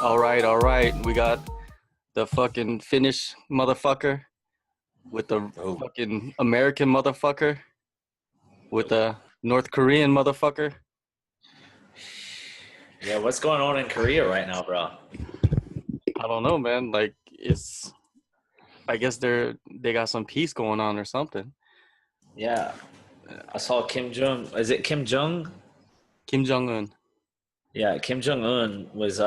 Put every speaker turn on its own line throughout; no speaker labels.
All right, all right. We got the fucking Finnish motherfucker with the
Oh,
fucking American motherfucker with the North Korean motherfucker.
Yeah, what's going on in Korea right now, bro?
I don't know, man. Like I guess they got some peace going on or something.
Yeah, I saw Kim Jong. Is it Kim Jong?
Kim Jong-un.
Yeah, Kim Jong Un was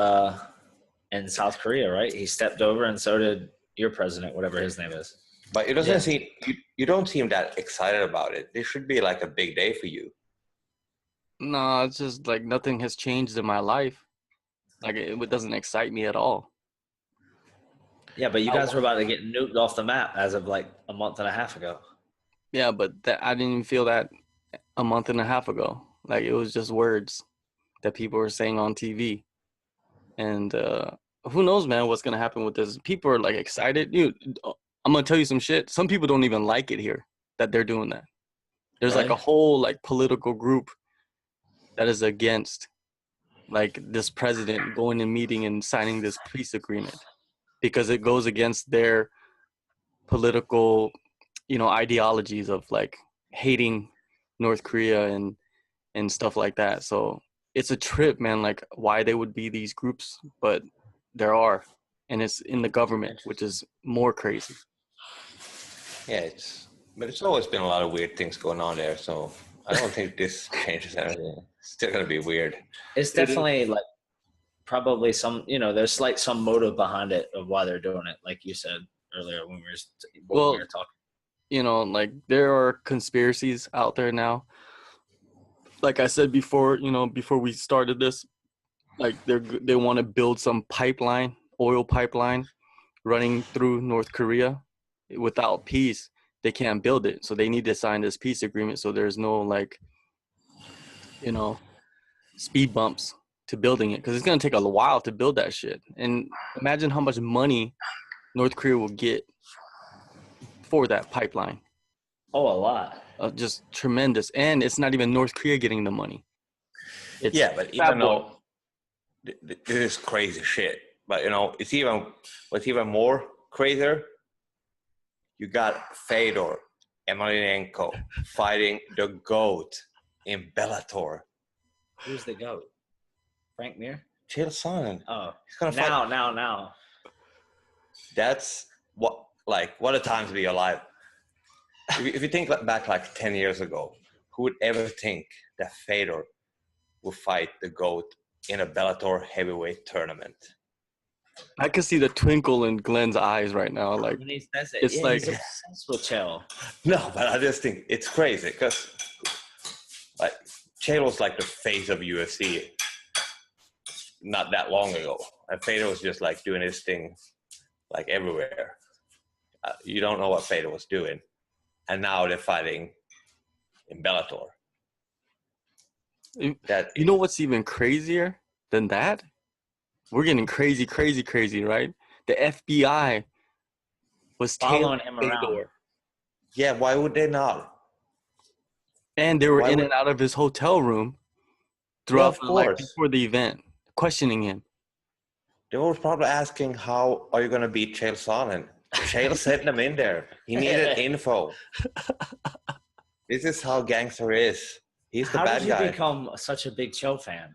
in South Korea, right? He stepped over, and so did your president, whatever his name is.
but it doesn't
Yeah.
seem you don't seem that excited about it. This should be like a big day for you.
No, it's just like nothing has changed in my life. Like it doesn't excite me at all.
Yeah, but you guys were about to get nuked off the map as of like a month and a half ago.
Yeah, but I didn't even feel that a month and a half ago. Like it was just words that people were saying on TV. And who knows, man, what's gonna happen with this? People are like excited. I'm gonna tell you some shit. Some people don't even like it here that they're doing that. There's like a
Really?
whole like political group that is against like this president going and meeting and signing this peace agreement because it goes against their political, ideologies of like hating North Korea and stuff like that. So it's a trip, man, like why they would be these groups, but there are. And it's in the government, which is more crazy.
Yeah, but it's always been a lot of weird things going on there. So I don't think this changes anything. It's still gonna be weird.
It's definitely like probably some, there's like some motive behind it of why they're doing it, like you said earlier when we were talking.
Like there are conspiracies out there now. Like I said before, before we started this, like they want to build some oil pipeline running through North Korea. Without peace, they can't build it. So they need to sign this peace agreement so there's no like, speed bumps to building it because it's going to take a while to build that shit. And imagine how much money North Korea will get for that pipeline.
Oh, a lot.
Just tremendous. And it's not even North Korea getting the money. It's
Yeah, but
Fat
even
Boy.
though this is crazy shit, but what's even more crazier, you got Fedor Emelianenko fighting the GOAT in Bellator.
Who's the GOAT? Frank Mir?
Chael Sonnen.
Oh,
He's gonna fight.
now.
That's what a time to be alive. If you think back like 10 years ago, who would ever think that Fedor would fight the GOAT in a Bellator heavyweight tournament?
I can see the twinkle in Glenn's eyes right now. Like
When he says it,
it's like
he's obsessed with Chael.
No, but I just think it's crazy because like Chael was like the face of UFC not that long ago, and Fedor was just like doing his thing like everywhere. You don't know what Fedor was doing, and now they're fighting in Bellator.
you know what's even crazier than that? We're getting crazy, right? The FBI was
Following
tailing
him
Fedor.
around.
Yeah, why would they not?
And they were in and out of his hotel room throughout
of
like
course.
before the event, questioning him.
They were probably asking, how are you going to beat Chael Sonnen? Chael sent them in there. He needed info. This is how gangster is. He's the
How
bad
did you
guy.
become such a big Chael fan?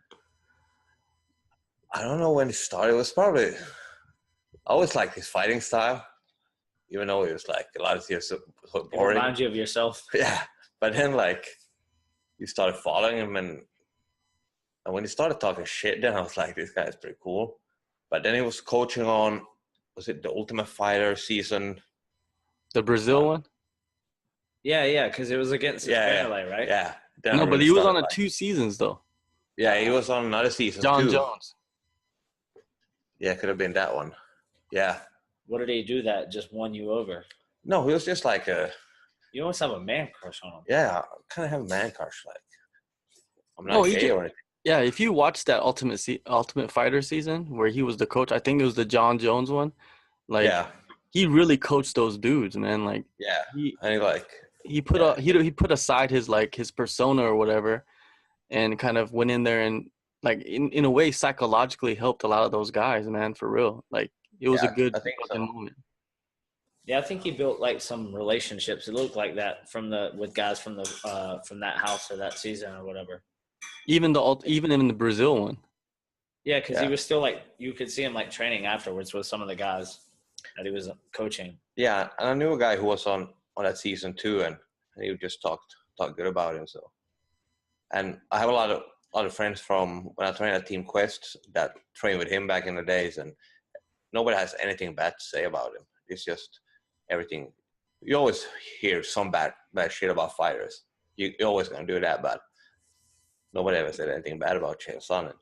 I don't know when it started. It was probably, I always liked his fighting style, even though it was like a lot of years so
It
boring.
reminds you of yourself.
Yeah. But then like you started following him and when he started talking shit, then I was like, this guy is pretty cool. But then he was coaching on, was it the Ultimate Fighter season?
The Brazil one?
Yeah, because it was against his
Yeah,
family, right?
Yeah. Then I
No, but
really
he was
started
on
liking-
2 seasons though.
Yeah, he was on another season
John
too.
Jones.
Yeah, could have been that one. Yeah.
What did he do that just won you over?
No, he was just like
You almost have a man crush on him.
yeah, I kind of have a man crush. Like, I'm not
No, he
gay
just-
or anything.
Yeah, if you watch that Ultimate Fighter season where he was the coach, I think it was the John Jones one. Like
Yeah,
he really coached those dudes, man. Like
yeah.
he
And
he put aside his persona or whatever, and kind of went in there and like in a way psychologically helped a lot of those guys, man, for real. Like it was a good
I think
fucking
so.
moment.
Yeah, I think he built like some relationships. It looked like that with guys from that house or that season or whatever.
Even in the Brazil one.
Yeah, because he was still like, you could see him like training afterwards with some of the guys that he was coaching.
Yeah, and I knew a guy who was on that season too, and he just talked good about him. So, and I have a lot of friends from when I trained at Team Quest that trained with him back in the days, and nobody has anything bad to say about him. It's just everything. You always hear some bad shit about fighters. You're always gonna do that, but nobody ever said anything bad about Chael Sonnen.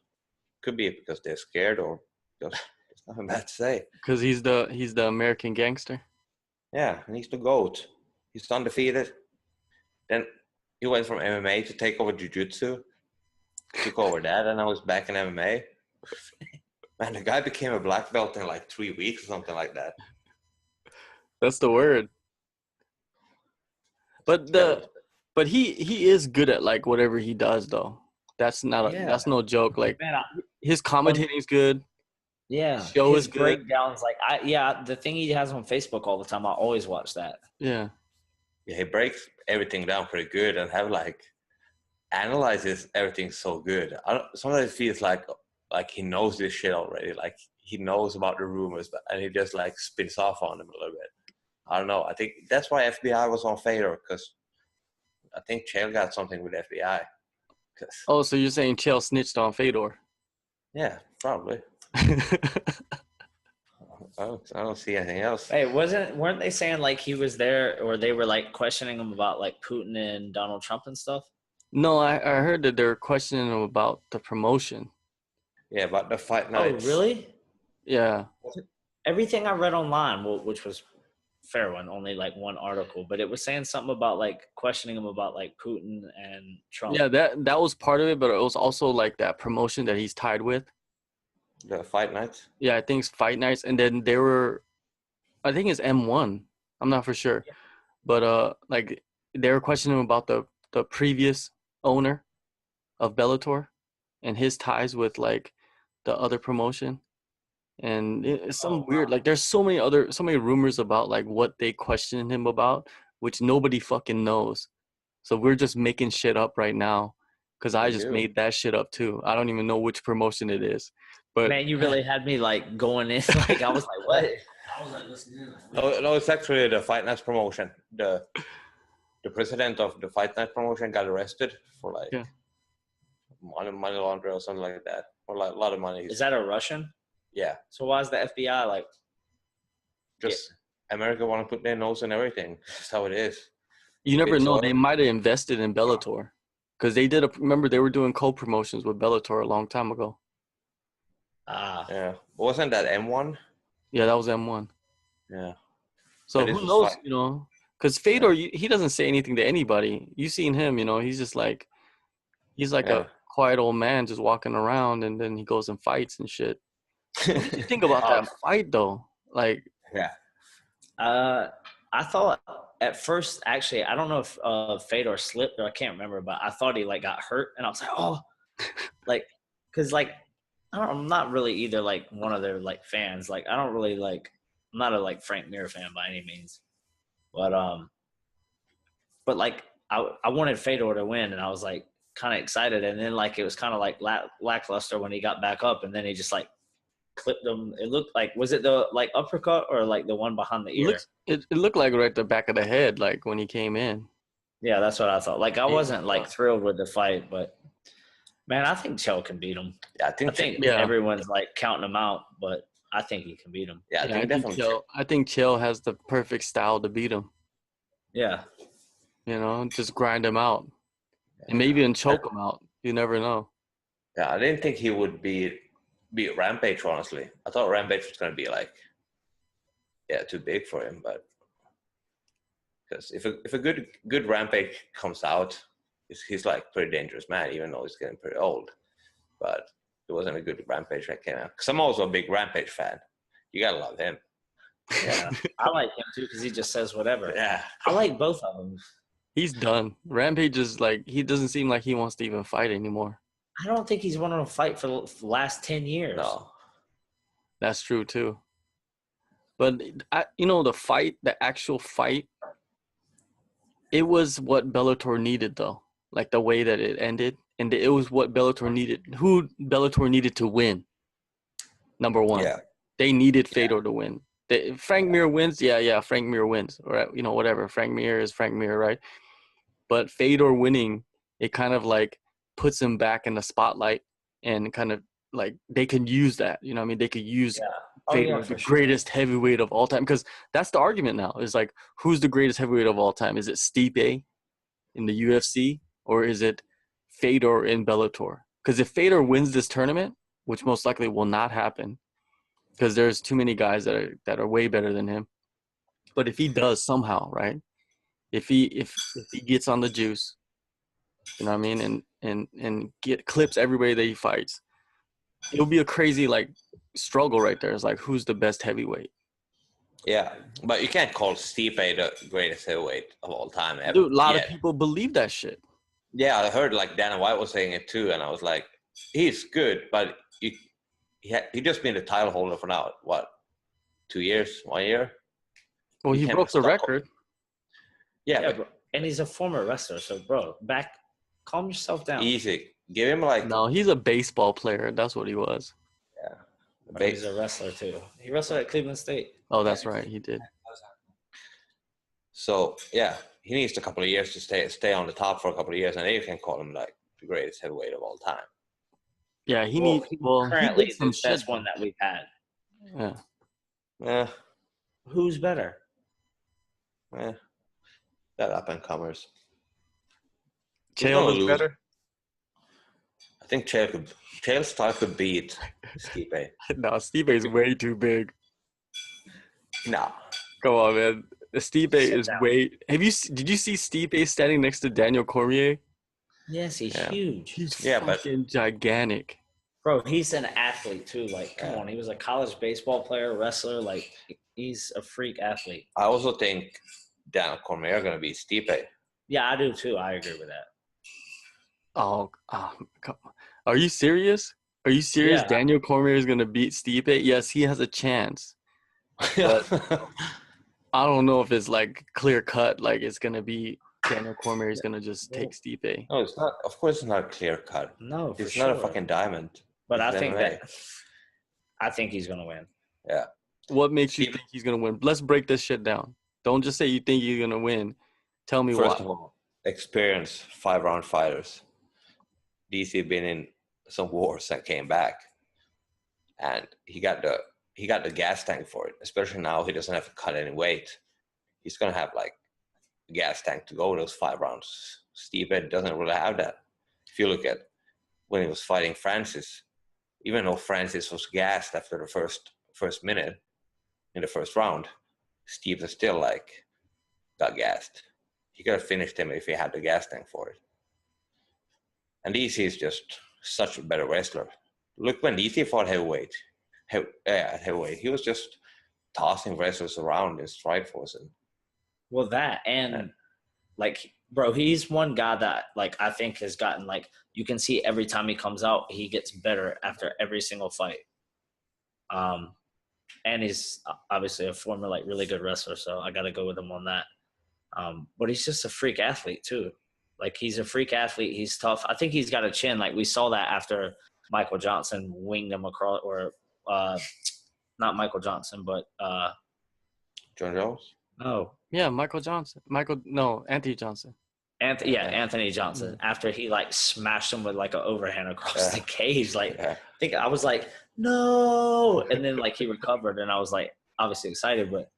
Could be because they're scared, or just there's nothing bad to say.
Because he's the American gangster.
Yeah, and he's the GOAT. He's undefeated. Then he went from MMA to take over jiu-jitsu. Took over that, and I was back in MMA. Man, the guy became a black belt in like 3 weeks or something like that.
That's the word. But he is good at like whatever he does though. That's that's no joke. Like
Man,
his commentating's good.
Yeah,
Show
his
is good.
breakdowns, like the thing he has on Facebook all the time, I always watch that.
Yeah,
he breaks everything down pretty good and have like analyzes everything so good. Sometimes it feels like he knows this shit already. Like he knows about the rumors, and he just like spins off on them a little bit. I don't know. I think that's why FBI was on Fedor, because I think Chael got something with FBI.
Oh, so you're saying Chael snitched on Fedor?
Yeah, probably. I don't see anything else.
Hey, weren't they saying like he was there, or they were like questioning him about like Putin and Donald Trump and stuff?
No, I heard that they're questioning him about the promotion.
Yeah, about the fight nights.
Oh, really?
Yeah.
Everything I read online, which was fair one, only like one article, but it was saying something about like questioning him about like Putin and Trump.
Yeah, that was part of it, but it was also like that promotion that he's tied with.
The fight nights?
Yeah, I think it's fight nights, and then I think it's M1. I'm not for sure, but like they were questioning him about the previous owner of Bellator and his ties with like the other promotion. And it's some weird, like there's so many rumors about like what they questioned him about, which nobody fucking knows. So we're just making shit up right now, because I just made that shit up too. I don't even know which promotion it is. But
man, you really had me like going in. Like I was like, what? I was like listening.
No, it's actually the Fight Night promotion. The president of the Fight Night promotion got arrested for like money laundering or something like that, or like a lot of money.
Is that a Russian?
Yeah.
So why is the FBI like?
Just America want to put their nose in everything. That's how it is.
You never know. They might have invested in Bellator, because they did. Remember, they were doing co-promotions with Bellator a long time ago.
Yeah. Wasn't that M1?
Yeah, that was M1.
Yeah.
So who knows? You know, because Fedor, he doesn't say anything to anybody. You seen him? You know, he's just like, he's like a quiet old man just walking around, and then he goes and fights and shit. What do you think about that fight though? Like,
I thought at first, actually, I don't know if Fedor slipped or I can't remember, but I thought he like got hurt, and I was like, oh, like, because like I'm not really either like one of their like fans. Like I don't really like, I'm not a like Frank Mir fan by any means, but like I wanted Fedor to win, and I was like kind of excited, and then like it was kind of like lackluster when he got back up, and then he just like clipped him. It looked like, was it the like uppercut or like the one behind the ear?
It looked like right at the back of the head, like when he came in.
Yeah, that's what I thought. Like I wasn't like thrilled with the fight, but man, I think Chael can beat him.
Yeah, I think
everyone's like counting him out, but I think he can beat him.
Yeah,
I think Chael has the perfect style to beat him.
Yeah.
You know, just grind him out. And maybe even choke him out. You never know.
Yeah, I didn't think he would beat Rampage, honestly. I thought Rampage was going to be like, too big for him. But because if a good Rampage comes out, he's like pretty dangerous man, even though he's getting pretty old. But it wasn't a good Rampage that came out. Because I'm also a big Rampage fan. You got to love him.
Yeah, I like him too because he just says whatever.
Yeah.
I like both of them.
He's done. Rampage is like, he doesn't seem like he wants to even fight anymore.
I don't think he's wanted to fight for the last 10 years.
No.
That's true too. But the actual fight, it was what Bellator needed though. Like the way that it ended, and it was what Bellator needed. Who Bellator needed to win. Number one, they needed Fedor to win. Frank Mir wins, Frank Mir wins, or whatever. Frank Mir is Frank Mir, right? But Fedor winning, it kind of like puts him back in the spotlight, and kind of like they can use that. You know what I mean? They could use Fedor, the greatest heavyweight of all time, because that's the argument now. Is like, who's the greatest heavyweight of all time? Is it Stipe in the UFC, or is it Fedor in Bellator? Because if Fedor wins this tournament, which most likely will not happen, because there's too many guys that are way better than him. But if he does somehow, right? If he gets on the juice, you know what I mean, and clips everybody that he fights, it'll be a crazy like struggle right there. It's like, who's the best heavyweight?
Yeah, but you can't call Stipe the greatest heavyweight of all time ever.
Dude, a lot of people believe that shit.
Yeah, I heard like Dana White was saying it too, and I was like, he's good, but he just been the title holder for now, what, 2 years, 1 year?
Well, he broke the record.
Yeah,
bro. And he's a former wrestler, so bro, calm yourself down.
Easy. Give him like...
No, he's a baseball player. That's what he was.
Yeah.
He's a wrestler too. He wrestled at Cleveland State.
Oh, that's right. He did.
So, yeah, he needs a couple of years to stay on the top for a couple of years, and then you can call him like the greatest heavyweight of all time.
Yeah,
currently the best one that we've had.
Yeah.
Yeah.
Who's better?
Yeah. That up-and-comers.
Chael is better?
I think Chael's style could beat Stipe.
No, Stipe is way too big.
No.
Come on, man. Stipe is way... Did you see Stipe standing next to Daniel Cormier?
Yes, he's huge.
He's fucking gigantic.
Bro, he's an athlete too. Like, come on. He was a college baseball player, wrestler. Like, he's a freak athlete.
I also think Daniel Cormier are going to beat Stipe.
Yeah, I do too. I agree with that.
Oh, come on. Are you serious? Are you serious?
Yeah.
Daniel Cormier is going to beat Stipe? Yes, he has a chance. But I don't know if it's like clear cut. Like, it's going to be Daniel Cormier is going to just take Stipe.
No, it's not. Of course, it's not clear cut.
No,
it's not a fucking diamond.
But I think he's going to win.
Yeah.
What makes you think he's going to win? Let's break this shit down. Don't just say you think you're going to win. Tell me why.
First of all, experienced 5-round fighters. DC been in some wars and came back, and he got the gas tank for it. Especially now, he doesn't have to cut any weight. He's gonna have like a gas tank to go those 5 rounds. Steve doesn't really have that. If you look at when he was fighting Francis, even though Francis was gassed after the first minute in the first round, Steve is still like got gassed. He could have finished him if he had the gas tank for it. And DC is just such a better wrestler. Look, when DC fought heavyweight, he was just tossing wrestlers around in Strikeforce.
Well, that and like, bro, he's one guy that like I think has gotten like you can see every time he comes out, he gets better after every single fight. And he's obviously a former like really good wrestler, so I got to go with him on that. But he's just a freak athlete too. Like, he's a freak athlete. He's tough. I think he's got a chin. Like, we saw that after Michael Johnson winged him across, or not Michael Johnson, but
John Jones?
No.
Yeah, Anthony Johnson.
Anthony Johnson. After he, like, smashed him with, like, an overhand across the cage. Like, I think I was like, no. And then, like, he recovered, and I was, like, obviously excited. But,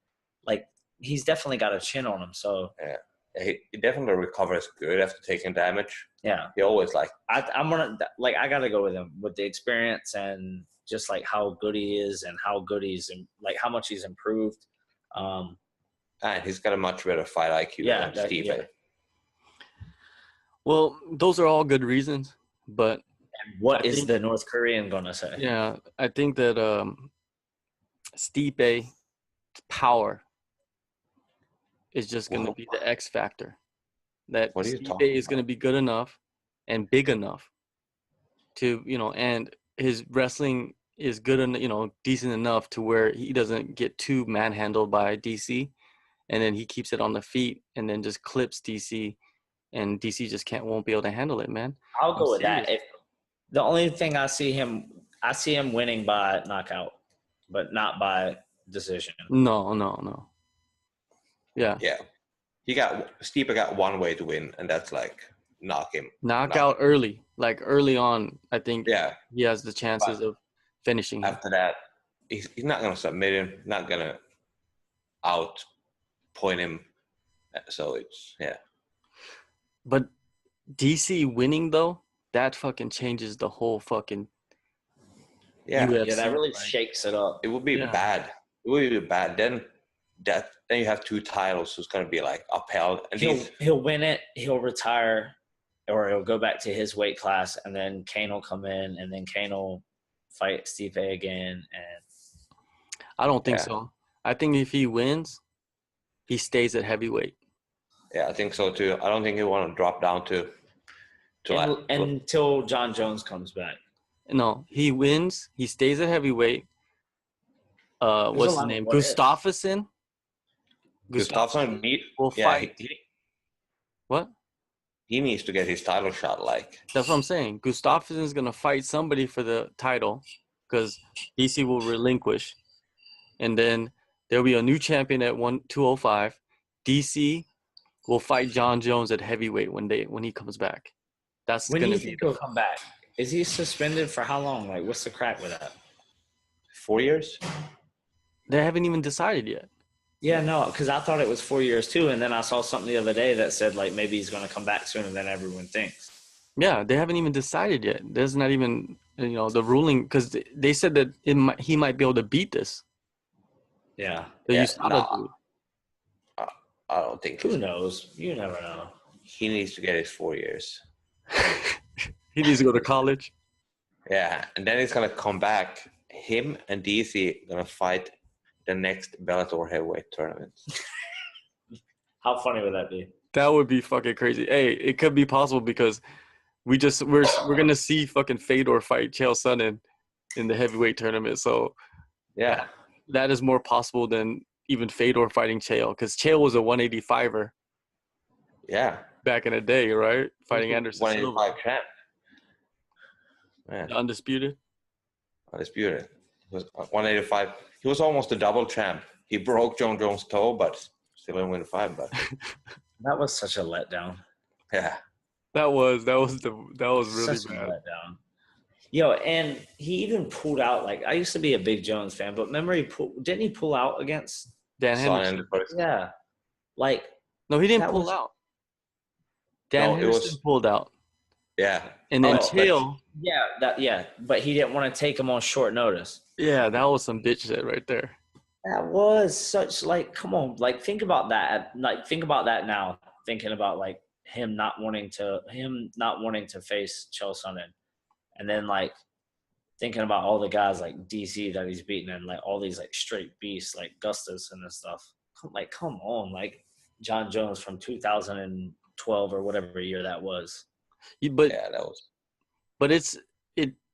like, he's definitely got a chin on him, so.
Yeah. He definitely recovers good after taking damage.
Yeah.
He always like...
I got to go with him with the experience and just like how good he is and how good like how much he's improved.
And he's got a much better fight IQ than Steve.
Yeah.
Well, those are all good reasons, but...
And what is the North Korean going to say?
Yeah, I think that Stipe's power is just going to be the X factor. that
What are you
Stipe
talking
is going to be good enough and big enough to, and his wrestling is good and decent enough to where he doesn't get too manhandled by DC, and then he keeps it on the feet and then just clips DC, and DC just won't be able to handle it, man.
I'll
I'm
go with
serious.
that. If the only thing I see him winning by knockout, but not by decision.
No. Yeah.
Yeah. Stipe got one way to win, and that's like knock him.
Knockout early, like early on. I think
Yeah.
he has the chances of finishing him.
After that, he's not going to submit him, not going to outpoint him. So it's, yeah.
But DC winning, though, that fucking changes the whole fucking UFC.
Yeah, that really shakes it up.
It would be bad. It would be bad. Then you have two titles who's going to be like upheld. And
he'll win it, he'll retire, or he'll go back to his weight class, and then Kane will come in, and then Kane will fight Stipe again. And
I don't think so. I think if he wins, he stays at heavyweight.
Yeah, I think so too. I don't think he'll want to drop down to
until John Jones comes back.
No, he wins. He stays at heavyweight. What's his name? Gustafsson.
Gustafsson
will fight. What?
He needs to get his title shot. Like
that's what I'm saying. Gustafsson is gonna fight somebody for the title because DC will relinquish, and then there'll be a new champion at 205. DC will fight John Jones at heavyweight when he comes back. That's
when
gonna
do you think he'll come back? Is he suspended for how long? Like, what's the crack with that?
4 years?
They haven't even decided yet.
Yeah, no, because I thought it was 4 years too, and then I saw something the other day that said like maybe he's going to come back sooner than everyone thinks.
Yeah, they haven't even decided yet. There's not even the ruling because they said that he might be able to beat this.
Yeah.
I don't think.
Who knows? You never know.
He needs to get his 4 years.
He needs to go to college.
Yeah, and then he's gonna come back. Him and DC gonna fight the next Bellator heavyweight tournament.
How funny would that be?
That would be fucking crazy. Hey, it could be possible because we're gonna see fucking Fedor fight Chael Sonnen in the heavyweight tournament. So
yeah,
that is more possible than even Fedor fighting Chael because Chael was a 185er.
Yeah.
Back in the day, right? Fighting Anderson
185 champ.
Man. Undisputed.
He was 185. He was almost a double champ. He broke John Jones' toe, but still didn't win the fight. But
that was such a letdown.
Yeah.
That was really
such
bad.
A letdown. Yo, and he even pulled out. Like I used to be a big Jones fan, but remember didn't he pull out against
Dan Henderson?
Yeah. Like
no, he didn't pull out. Dan Henderson pulled out.
Yeah.
And then Chael.
But he didn't want to take him on short notice.
Yeah, that was some bitch shit right there.
That was such come on, think about that. Think about that now. Thinking about him not wanting to face Chael Sonnen, and then thinking about all the guys like DC that he's beaten and all these straight beasts like Gustafsson and stuff. Come on, John Jones from 2012 or whatever year that was.
But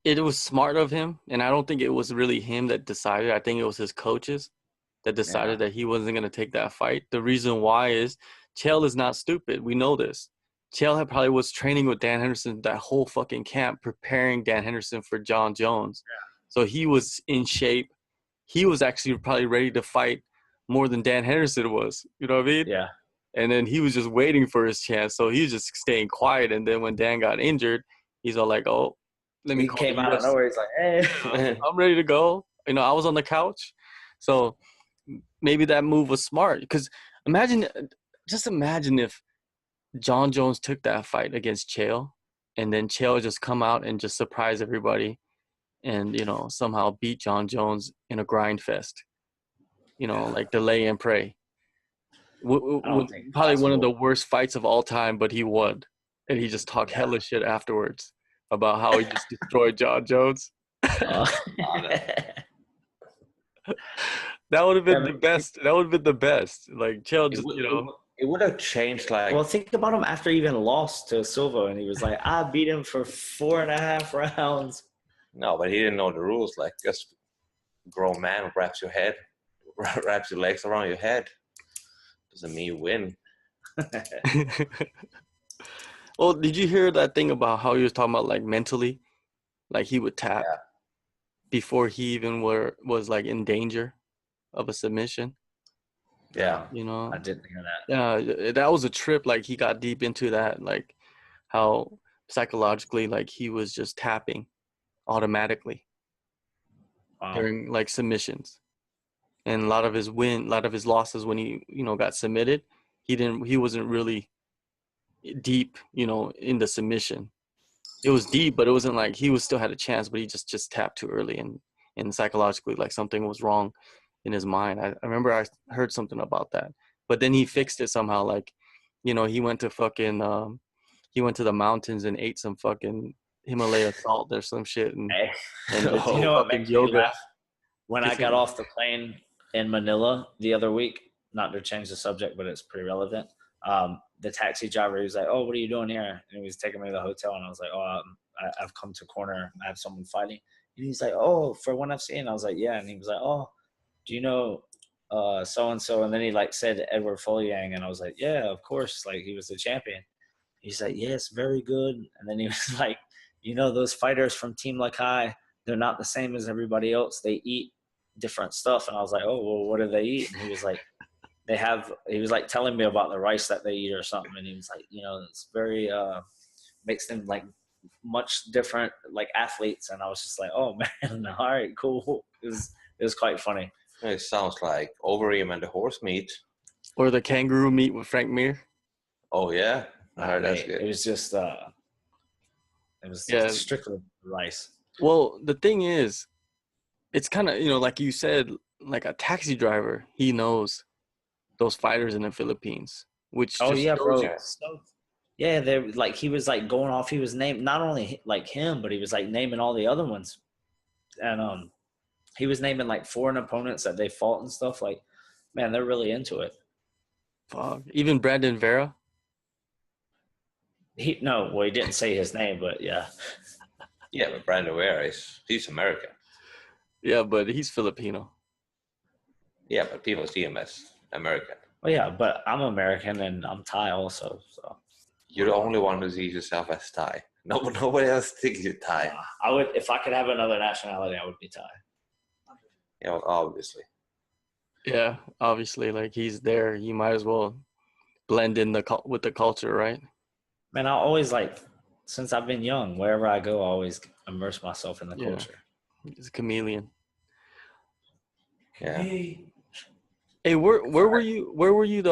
it was smart of him, and I don't think it was really him that decided. I think it was his coaches that decided that he wasn't going to take that fight. The reason why is Chael is not stupid. We know this. Chael probably was training with Dan Henderson that whole fucking camp, preparing Dan Henderson for John Jones. Yeah. So he was in shape. He was actually probably ready to fight more than Dan Henderson was. You know what I mean?
Yeah.
And then he was just waiting for his chance. So he was just staying quiet. And then when Dan got injured, he's all like, oh, let me
he
call
came out of nowhere. He's like, hey.
I'm ready to go. I was on the couch. So maybe that move was smart. Because just imagine if John Jones took that fight against Chael, and then Chael just come out and just surprise everybody and, somehow beat John Jones in a grind fest. Delay and pray. Probably one of the worst fights of all time, but he won. And he just talked hella shit afterwards about how he just destroyed John Jones. That would have been the best. That would have been the best. Chael just,
It would have changed, like,
Well, think about him after he even lost to Silva, and he was like, I beat him for 4.5 rounds.
no, but he didn't know the rules. Like, just grown man wraps your legs around your head. Doesn't mean you win.
Well, did you hear that thing about how he was talking about like mentally, like he would tap before he even was like in danger of a submission?
Yeah.
You know,
I didn't hear that.
yeah, that was a trip. Like he got deep into that, like how psychologically, like he was just tapping automatically during like submissions, and a lot of his losses when he got submitted, he wasn't really deep, in the submission. It was deep, but it wasn't like he still had a chance, but he just tapped too early, and psychologically, like something was wrong in his mind. I remember I heard something about that, but then he fixed it somehow. Like, he went to the mountains and ate some fucking Himalaya salt or some shit, and did
You
some
know what
fucking
makes me
yoga.
laugh? When I got off the plane in Manila the other week, not to change the subject, but it's pretty relevant. The taxi driver, he was like, "Oh, what are you doing here?" And he was taking me to the hotel, and I was like, "Oh, I've come to corner. I have someone fighting." And he's like, "Oh, for ONE FC?" And I was like, "Yeah." And he was like, "Oh, do you know so and so?" And then he like said Edward Foliang, and I was like, "Yeah, of course. Like he was the champion." He's like, "Yes, very good." And then he was like, "Those fighters from Team Lakai, they're not the same as everybody else. They eat different stuff." And I was like, "Oh, well, what do they eat?" And he was like, he was like telling me about the rice that they eat or something. And he was like, it's very, makes them like much different, like athletes. And I was just like, oh man, all right, cool. It was quite funny.
It sounds like Overeem and the horse meat.
Or the kangaroo meat with Frank Mir.
Oh yeah, I heard that's good.
It was just, strictly rice.
Well, the thing is, it's kind of, like you said, like a taxi driver, he knows those fighters in the Philippines, which
Oh
just
yeah,
shows
bro.
you.
So, yeah, they like he was like going off. He was named not only like him, but he was like naming all the other ones, and he was naming like foreign opponents that they fought and stuff. Like, man, they're really into it.
Fuck. Even Brandon Vera.
He didn't say his name, but yeah.
Yeah, but Brandon Ware he's American.
Yeah, but he's Filipino.
Yeah, but people see him as American.
Well, yeah, but I'm American and I'm Thai also. So
you're the only one who sees yourself as Thai. Nobody else thinks you're Thai.
I would, if I could have another nationality, I would be Thai.
Yeah, well, obviously.
Yeah, obviously, like he's there. You might as well blend in with the culture, right?
Man, I always since I've been young, wherever I go, I always immerse myself in the culture.
He's a chameleon.
Yeah.
Hey, where were you? Where were you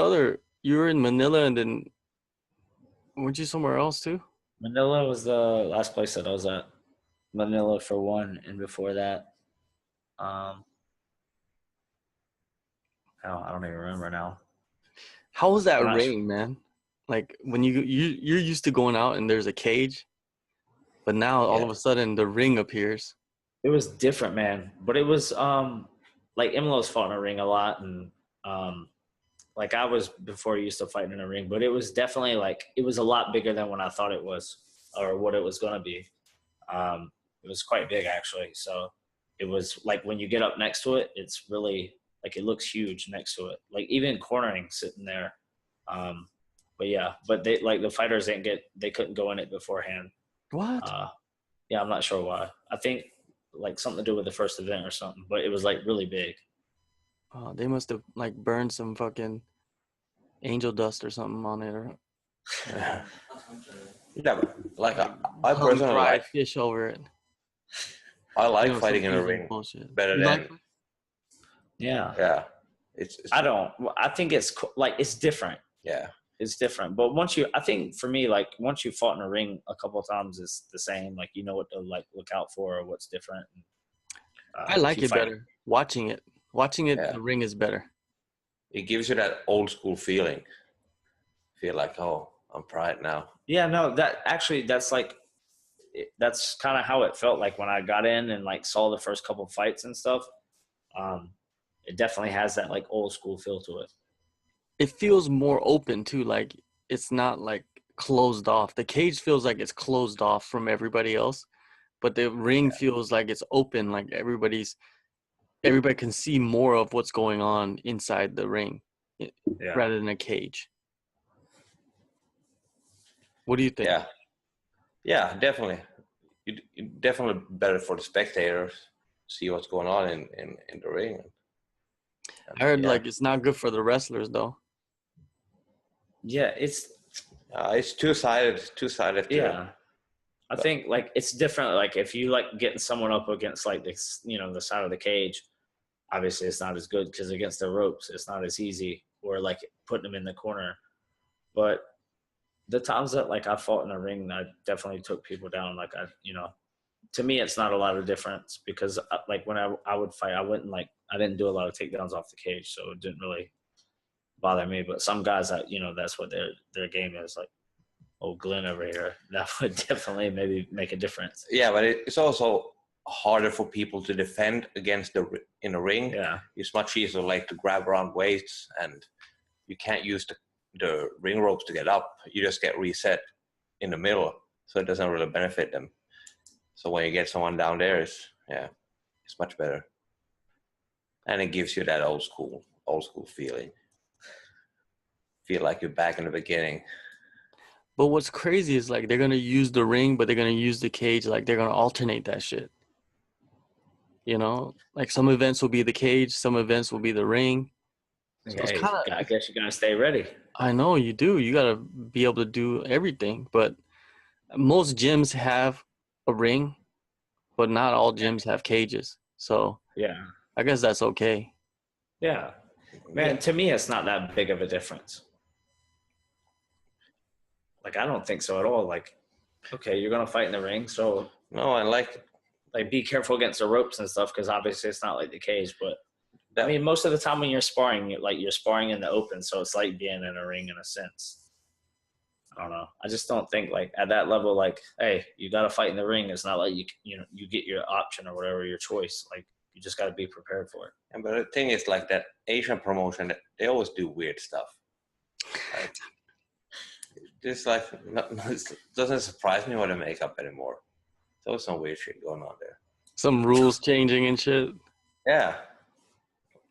you were in Manila, and then weren't you somewhere else too?
Manila was the last place that I was at. Manila for one, and before that, I don't even remember now.
How was that ring, man? Like when you're used to going out and there's a cage, but now all of a sudden the ring appears.
It was different, man. But it was like Imlo's fought in a ring a lot, and like I was before used to fighting in a ring, but it was definitely it was a lot bigger than what I thought it was or what it was gonna be. It was quite big actually. So it was like when you get up next to it, it's really it looks huge next to it. Like even cornering sitting there. But they the fighters they couldn't go in it beforehand.
What?
Yeah, I'm not sure why. I think something to do with the first event or something, but it was really big.
Oh, they must have burned some fucking angel dust or something on it, or
yeah, I personally like
fish over it.
I like fighting in a ring better than.
Yeah. I think it's it's different.
Yeah.
It's different. But I think for me, once you fought in a ring a couple of times, it's the same. You know what to look out for or what's different.
I like it better. Watching it, the ring is better.
It gives you that old school feeling. Feel like, oh, I'm pride now.
Yeah, no, that's kind of how it felt like when I got in and saw the first couple fights and stuff. It definitely has that old school feel to it.
it feels more open too. Like it's not like closed off. The cage feels like it's closed off from everybody else, but the ring feels like it's open. Like everybody can see more of what's going on inside the ring rather than a cage. What do you think?
Yeah, definitely. You definitely better for the spectators see what's going on in the ring.
I heard like it's not good for the wrestlers though.
Yeah, it's
two-sided.
Yeah. I think like it's different. Like if you like getting someone up against like this, the side of the cage, obviously it's not as good because against the ropes, it's not as easy, or like putting them in the corner. But the times that like I fought in a ring, I definitely took people down. Like to me, it's not a lot of difference because like when I would fight, I didn't do a lot of takedowns off the cage, so it didn't really bother me. But some guys that that's what their game is, like old Glenn over here, that would definitely maybe make a difference.
Yeah, but it's also harder for people to defend against in a ring.
Yeah,
it's much easier like to grab around weights, and you can't use the ring ropes to get up. You just get reset in the middle, so it doesn't really benefit them. So when you get someone down there, it's much better, and it gives you that old school feeling. Feel like you're back in the beginning.
But what's crazy is like they're gonna use the ring, but they're gonna use the cage. Like they're gonna alternate that shit. Like some events will be the cage, some events will be the ring.
So hey, I guess you gotta stay ready.
I know you do. You gotta be able to do everything. But most gyms have a ring, but not all gyms have cages. So
yeah,
I guess that's okay.
Yeah, man. To me, it's not that big of a difference. Like, I don't think so at all. Like, okay, you're going to fight in the ring. So,
no, and like
be careful against the ropes and stuff because obviously it's not like the cage. But, I mean, most of the time when you're sparring, you're sparring in the open. So it's like being in a ring in a sense. I don't know. I just don't think, like, at that level, like, hey, you got to fight in the ring. It's not like you get your option or whatever, your choice. Like, you just got to be prepared for it.
Yeah, but the thing is, like, that Asian promotion, they always do weird stuff. Like, just like, it doesn't surprise me what they make up anymore. There's always some weird shit going on there.
Some rules changing and shit.
Yeah.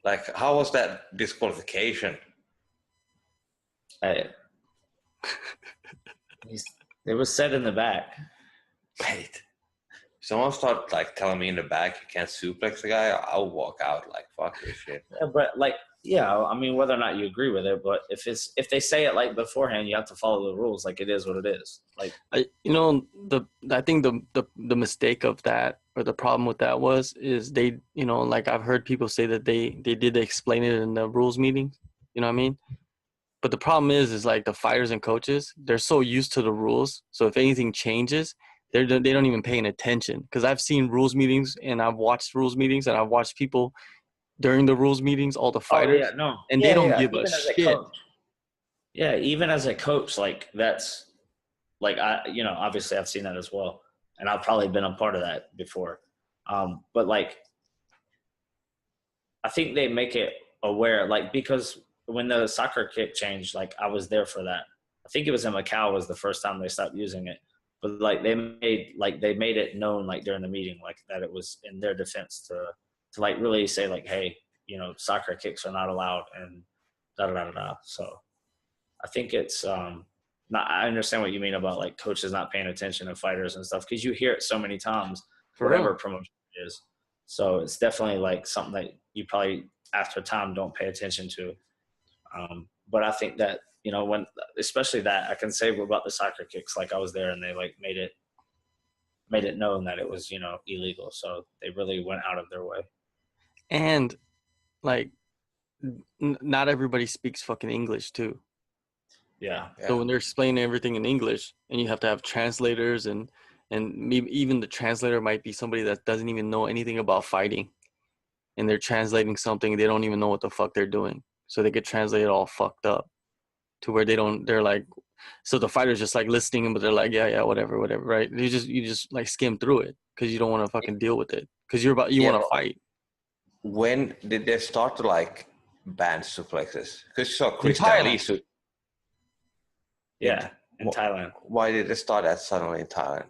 Like, how was that disqualification?
Hey. It was set in the back.
Wait. Someone start like telling me in the back you can't suplex a guy, I'll walk out like fuck this shit.
Yeah, but like, yeah, I mean, whether or not you agree with it, but if they say it like beforehand, you have to follow the rules. Like it is what it is. Like
I think the mistake of that, or the problem with that is they, like I've heard people say that they did explain it in the rules meeting. You know what I mean? But the problem is like the fighters and coaches, they're so used to the rules. So if anything changes, they don't even pay attention. Because I've seen rules meetings and I've watched rules meetings and I've watched people during the rules meetings, all the fighters, they don't give a shit.
Yeah, even as a coach, like that's like obviously I've seen that as well, and I've probably been a part of that before. But like, I think they make it aware, like because when the soccer kick changed, like I was there for that. I think it was in Macau was the first time they stopped using it. But like they made it known like during the meeting like that it was in their defense to like really say like, hey, soccer kicks are not allowed and da da da da. So I think it's not. I understand what you mean about like coaches not paying attention to fighters and stuff because you hear it so many times, whatever promotion it is. So it's definitely like something that you probably after time don't pay attention to. But I think that. When especially that I can say about the soccer kicks, like I was there and they like made it known that it was, illegal. So they really went out of their way.
And like, not everybody speaks fucking English too.
Yeah.
So when they're explaining everything in English and you have to have translators and maybe even the translator might be somebody that doesn't even know anything about fighting and they're translating something, they don't even know what the fuck they're doing. So they get translated all fucked up. To where they're like, so the fighter's just like listening, but they're like, yeah, whatever, right? You just like skim through it because you don't want to fucking deal with it because you want to fight.
When did they start to like banned suplexes? Because you saw
In
Christian Lee.
Thailand.
Yeah, in
Wh-
Thailand.
Why did it start that suddenly in Thailand?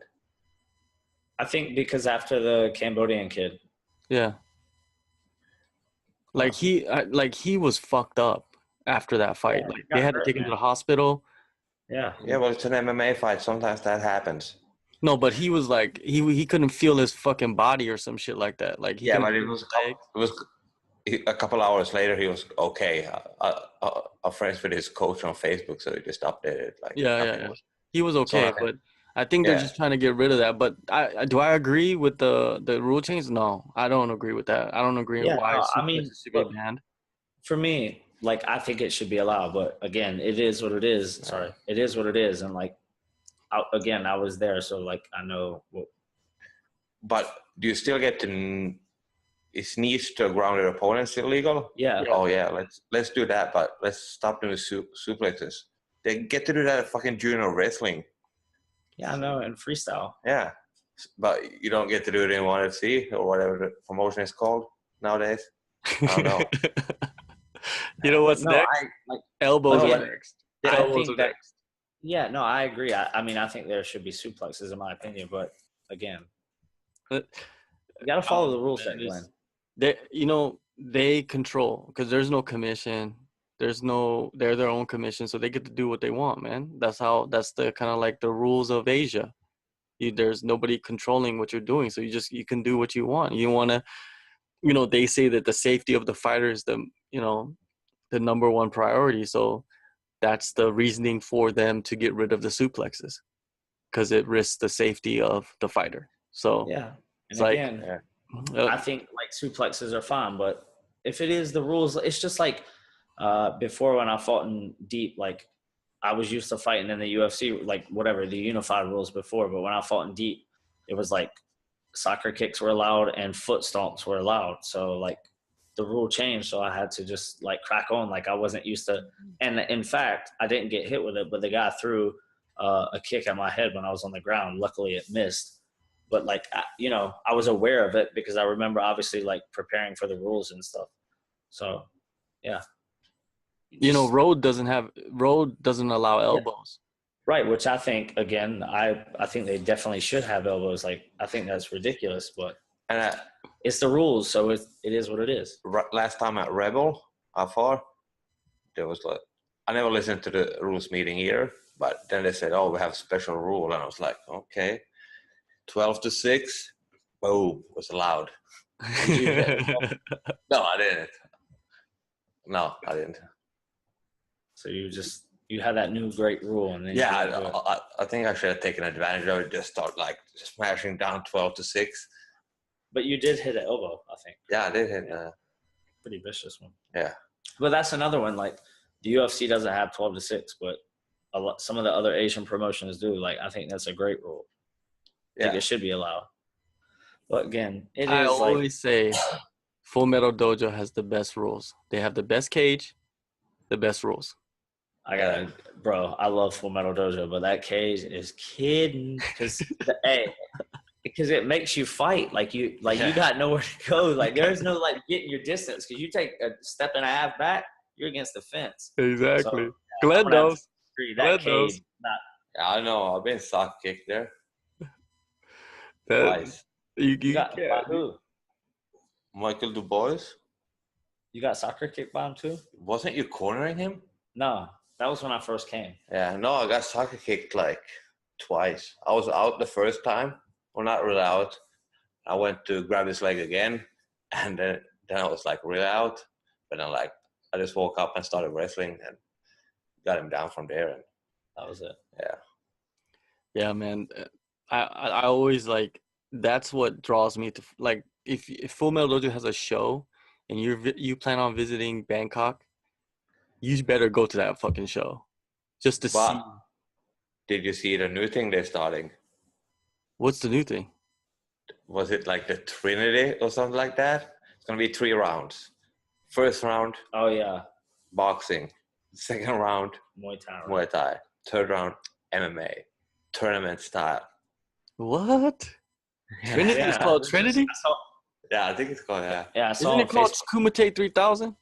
I think because after the Cambodian kid.
Yeah. Like he was fucked up after that fight.
Yeah,
Like
he
they
got
had to
hurt,
take him to
man.
the hospital.
Yeah.
Yeah, well, it's an MMA fight. Sometimes that happens.
No, but he was like he couldn't feel his fucking body or some shit like that. Like he
Yeah,
couldn't
but
feel his legs.
a couple hours later. He was okay. I'm friends with his coach on Facebook, so he just updated like nothing
Yeah.
was.
He was
So
okay, but I think they're
yeah,
just trying to get rid of that. But do I agree with the rule change? No, I don't agree with that. I don't agree with
Yeah,
why
no, I mean,
suplexes should be
look,
banned.
for me, like I think it should be allowed, but again, it is what it is. Sorry, it is what it is, and like, I was there, so like I know.
but do you still get to? Is knees to a grounded opponent still legal?
Yeah.
Oh yeah, let's do that, but let's stop doing suplexes. They get to do that at fucking junior wrestling.
Yeah, I know, and freestyle.
Yeah, but you don't get to do it in ONE FC or whatever the promotion is called nowadays. I don't know.
You know what's
No,
next?
I like.
Elbows
Again,
are next.
I
Elbows
think
are
that.
next.
Yeah, no, I agree. I mean, I think there should be suplexes in my opinion, but again,
But
you got to follow the rules,
man,
set, Glenn.
they control because there's no commission. They're their own commission, so they get to do what they want, man. That's the kind of like the rules of Asia. There's nobody controlling what you're doing, so you can do what you want. You want to, they say that the safety of the fighter is the number one priority. So that's the reasoning for them to get rid of the suplexes because it risks the safety of the fighter. So
Yeah, and
it's like,
again, I think like suplexes are fine, but if it is the rules, it's just like before when I fought in deep, like I was used to fighting in the UFC, like whatever the unified rules before, but when I fought in deep, it was like soccer kicks were allowed and foot stomps were allowed. So like the rule changed, so I had to just like crack on. Like I wasn't used to, and in fact, I didn't get hit with it, but the guy threw a kick at my head when I was on the ground. Luckily, it missed. But like I was aware of it because I remember obviously like preparing for the rules and stuff. So yeah.
Road doesn't allow elbows.
Right, which I think again, I think they definitely should have elbows. Like I think that's ridiculous, but
And
it's the rules, so it is what it is.
last time at Rebel, I fought, there was like, I never listened to the rules meeting either, but then they said, oh, we have a special rule. And I was like, okay, 12-6, boom, was allowed. No, I didn't. No, I didn't.
So you had that new great rule, and then
I think I should have taken advantage of it. Just start like smashing down 12-6.
But you did hit an elbow, I think.
Yeah, I did hit.
Pretty vicious one.
Yeah.
But that's another one. Like the UFC doesn't have 12-6, but some of the other Asian promotions do. Like I think that's a great rule. I think it should be allowed. But again,
I always say Full Metal Dojo has the best rules. They have the best cage, the best rules.
Bro, I love Full Metal Dojo, but that cage is kidding because it makes you fight. Like you got nowhere to go. Like there's no like getting your distance because you take a step and a half back, you're against the fence.
Exactly.
So,
Glenn knows.
That cage.
Yeah, I know. I've been sock kicked there.
That,
Twice.
you
got by who?
Michael Dubois.
You got soccer kicked by him too?
Wasn't you cornering him?
No, that was when I first came.
Yeah, no, I got soccer kicked like twice. I was out the first time. Well, not really out. I went to grab his leg again, and then I was like really out. But then I just woke up and started wrestling and got him down from there, and
that was it.
Yeah.
Yeah, man. I always like, that's what draws me to, like, if Full Metal Dojo has a show and you plan on visiting Bangkok, you better go to that fucking show just to see.
Did you see the new thing they're starting?
What's the new thing?
Was it like the Trinity or something like that? It's going to be 3 rounds. First round.
Oh, yeah.
Boxing. Second round.
Muay
Thai. Third round. MMA. Tournament style.
What? Trinity is called Trinity?
Yeah, I think it's called,
Yeah,
isn't it called Kumite 3000?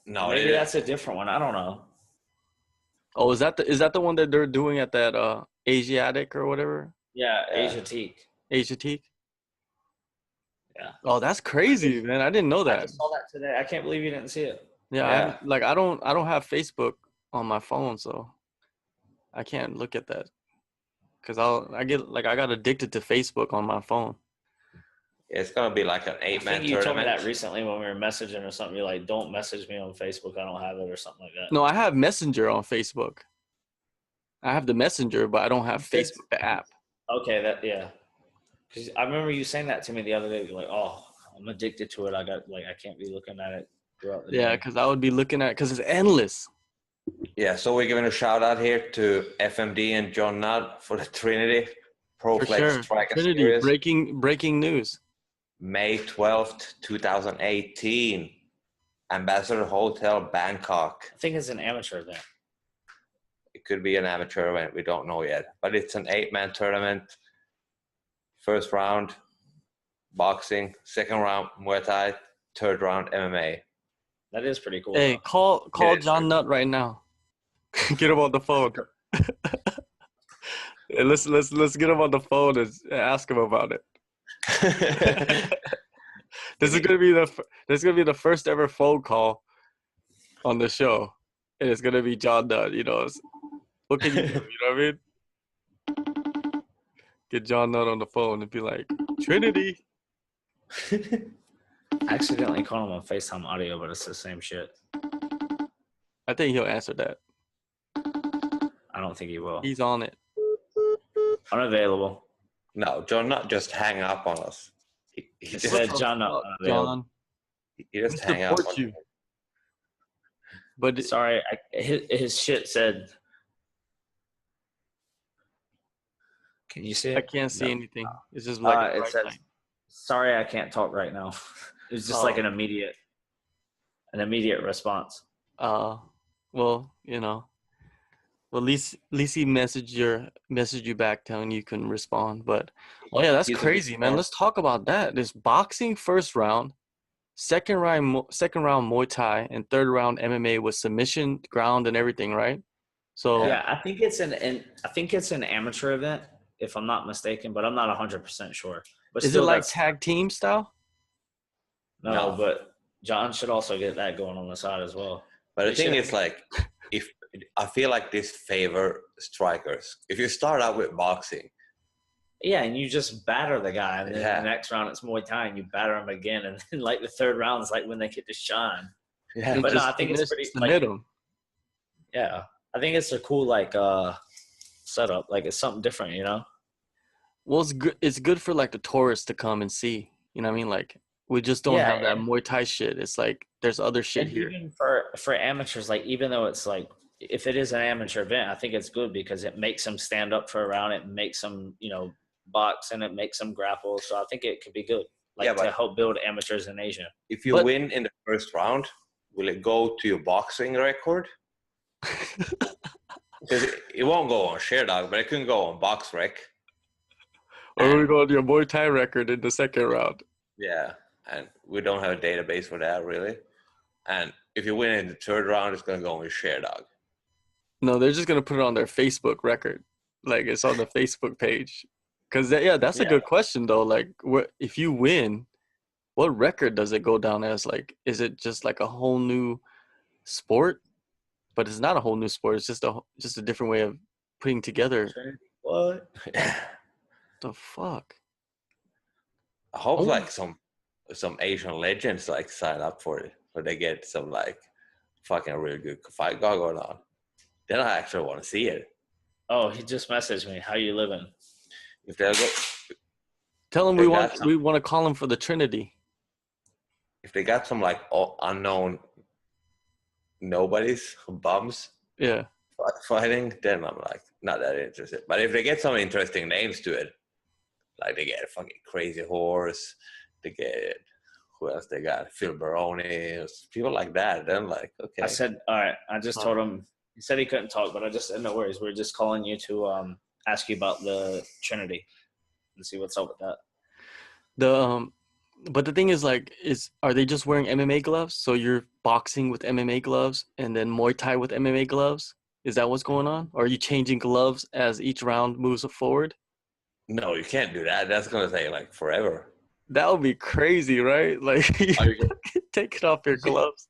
No,
maybe that's a different one. I don't know.
Oh, is that the one that they're doing at that Asiatic or whatever?
Yeah,
Yeah.
Asiatique?
Yeah.
Oh, that's crazy, man. I didn't know
I
that.
just saw that today. I can't believe you didn't see it.
Yeah, I don't have Facebook on my phone, so I can't look at that. Cause I got addicted to Facebook on my phone.
It's gonna be like an 8-man
I think you told me
tournament.
that recently when we were messaging or something. You're like, "Don't message me on Facebook. I don't have it," or something like that.
No, I have Messenger on Facebook. I have the Messenger, but I don't have
You said-
Facebook, the app.
Okay, yeah. Because I remember you saying that to me the other day. You're like, "Oh, I'm addicted to it. I can't be looking at it throughout the day."
Yeah, because I would be looking at because it's endless.
Yeah, so we're giving a shout out here to FMD and John Nutt for the Trinity Pro
For
Flex
sure.
Striker
Trinity,
Series.
breaking news.
May 12th, 2018. Ambassador Hotel, Bangkok.
I think it's an amateur event.
It could be an amateur event. We don't know yet. But it's an 8-man tournament. First round, boxing. Second round, Muay Thai. Third round, MMA.
That is pretty cool.
Hey,
though.
call John Nutt right now. Get him on the phone. Hey, let's get him on the phone and ask him about it. This is gonna be the first ever phone call on the show, and it's gonna be John Nutt. You know, what can you do? You know what I mean? Get John Nutt on the phone and be like, Trinity.
I accidentally called him on FaceTime audio, but it's the same shit.
I think he'll answer that.
I don't think he will.
He's on it.
Unavailable.
No, John Nutt just hang up on us. He
It
just,
said John Nutt unavailable.
John,
he just
we
hang up
support
on
you. But
Sorry, his shit said. Can you see it?
I can't see
No.
anything. It's just like a
It
bright
says,
light.
"Sorry, I can't talk right now." It was just like an immediate response.
Well, you know, well, at least he messaged you back telling you couldn't respond. But oh yeah, that's
He's a
crazy,
big
man.
fan.
Let's talk about that. This boxing first round, second round Muay Thai, and third round MMA with submission, ground, and everything, right? So
Yeah, I think it's an amateur event, if I'm not mistaken, but I'm not 100% sure. But
is it
still,
like
that's
tag team style?
no.
No.
But John should also get that going on the side as well.
But the
They
thing
should-
is, like, if I feel like this favor strikers. If you start out with boxing,
Yeah, and you just batter the guy, and then
Yeah.
the next round it's Muay Thai, and you batter him again, and then like the third round is like when they get to shine.
yeah,
But no,
Just
I think it's pretty
submit him.
Yeah, I think it's a cool setup. Like it's something different, you know.
Well, it's good for like the tourists to come and see. You know what I mean? Like we just don't
Yeah,
have that
and-
Muay Thai shit. It's like there's other shit
And
here.
even for amateurs, like even though it's like if it is an amateur event, I think it's good because it makes them stand up for a round. It makes them box, and it makes them grapple. So I think it could be good,
Yeah, but-
to help build amateurs in Asia.
if you
But-
win in the first round, will it go to your boxing record? Because it won't go on Sherdog, but it can go on BoxRec.
Or we go to your Muay Thai record in the second round.
Yeah, and we don't have a database for that really. And if you win in the third round, it's gonna go on your Sherdog.
No, they're just gonna put it on their Facebook record, like it's on the Facebook page. Cause that's a good question though. Like, if you win, what record does it go down as? Like, is it just like a whole new sport? But it's not a whole new sport. It's just a different way of putting together.
What?
The fuck?
I hope
Oh.
like some Asian legends like sign up for it, or they get some like fucking really good fight guy going on. Then I actually want to see it.
Oh, he just messaged me. How you living?
If they go,
Tell him
They
we
got
want to call him for the Trinity.
if they got some like unknown nobodies, bums
Yeah.
fighting, then I'm like not that interested. But if they get some interesting names to it, like they get a fucking crazy horse, they get who else they got? Phil Baroni, people like that. Then like okay,
I said, all right. I just told him. He said he couldn't talk, but I just said, no worries. We're just calling you to ask you about the Trinity and see what's up with that.
But the thing is, like, are they just wearing MMA gloves? So you're boxing with MMA gloves and then Muay Thai with MMA gloves? Is that what's going on? Or are you changing gloves as each round moves forward?
No, you can't do that. That's gonna take like forever.
That would be crazy, right? Like, you
Are you,
taking off your gloves.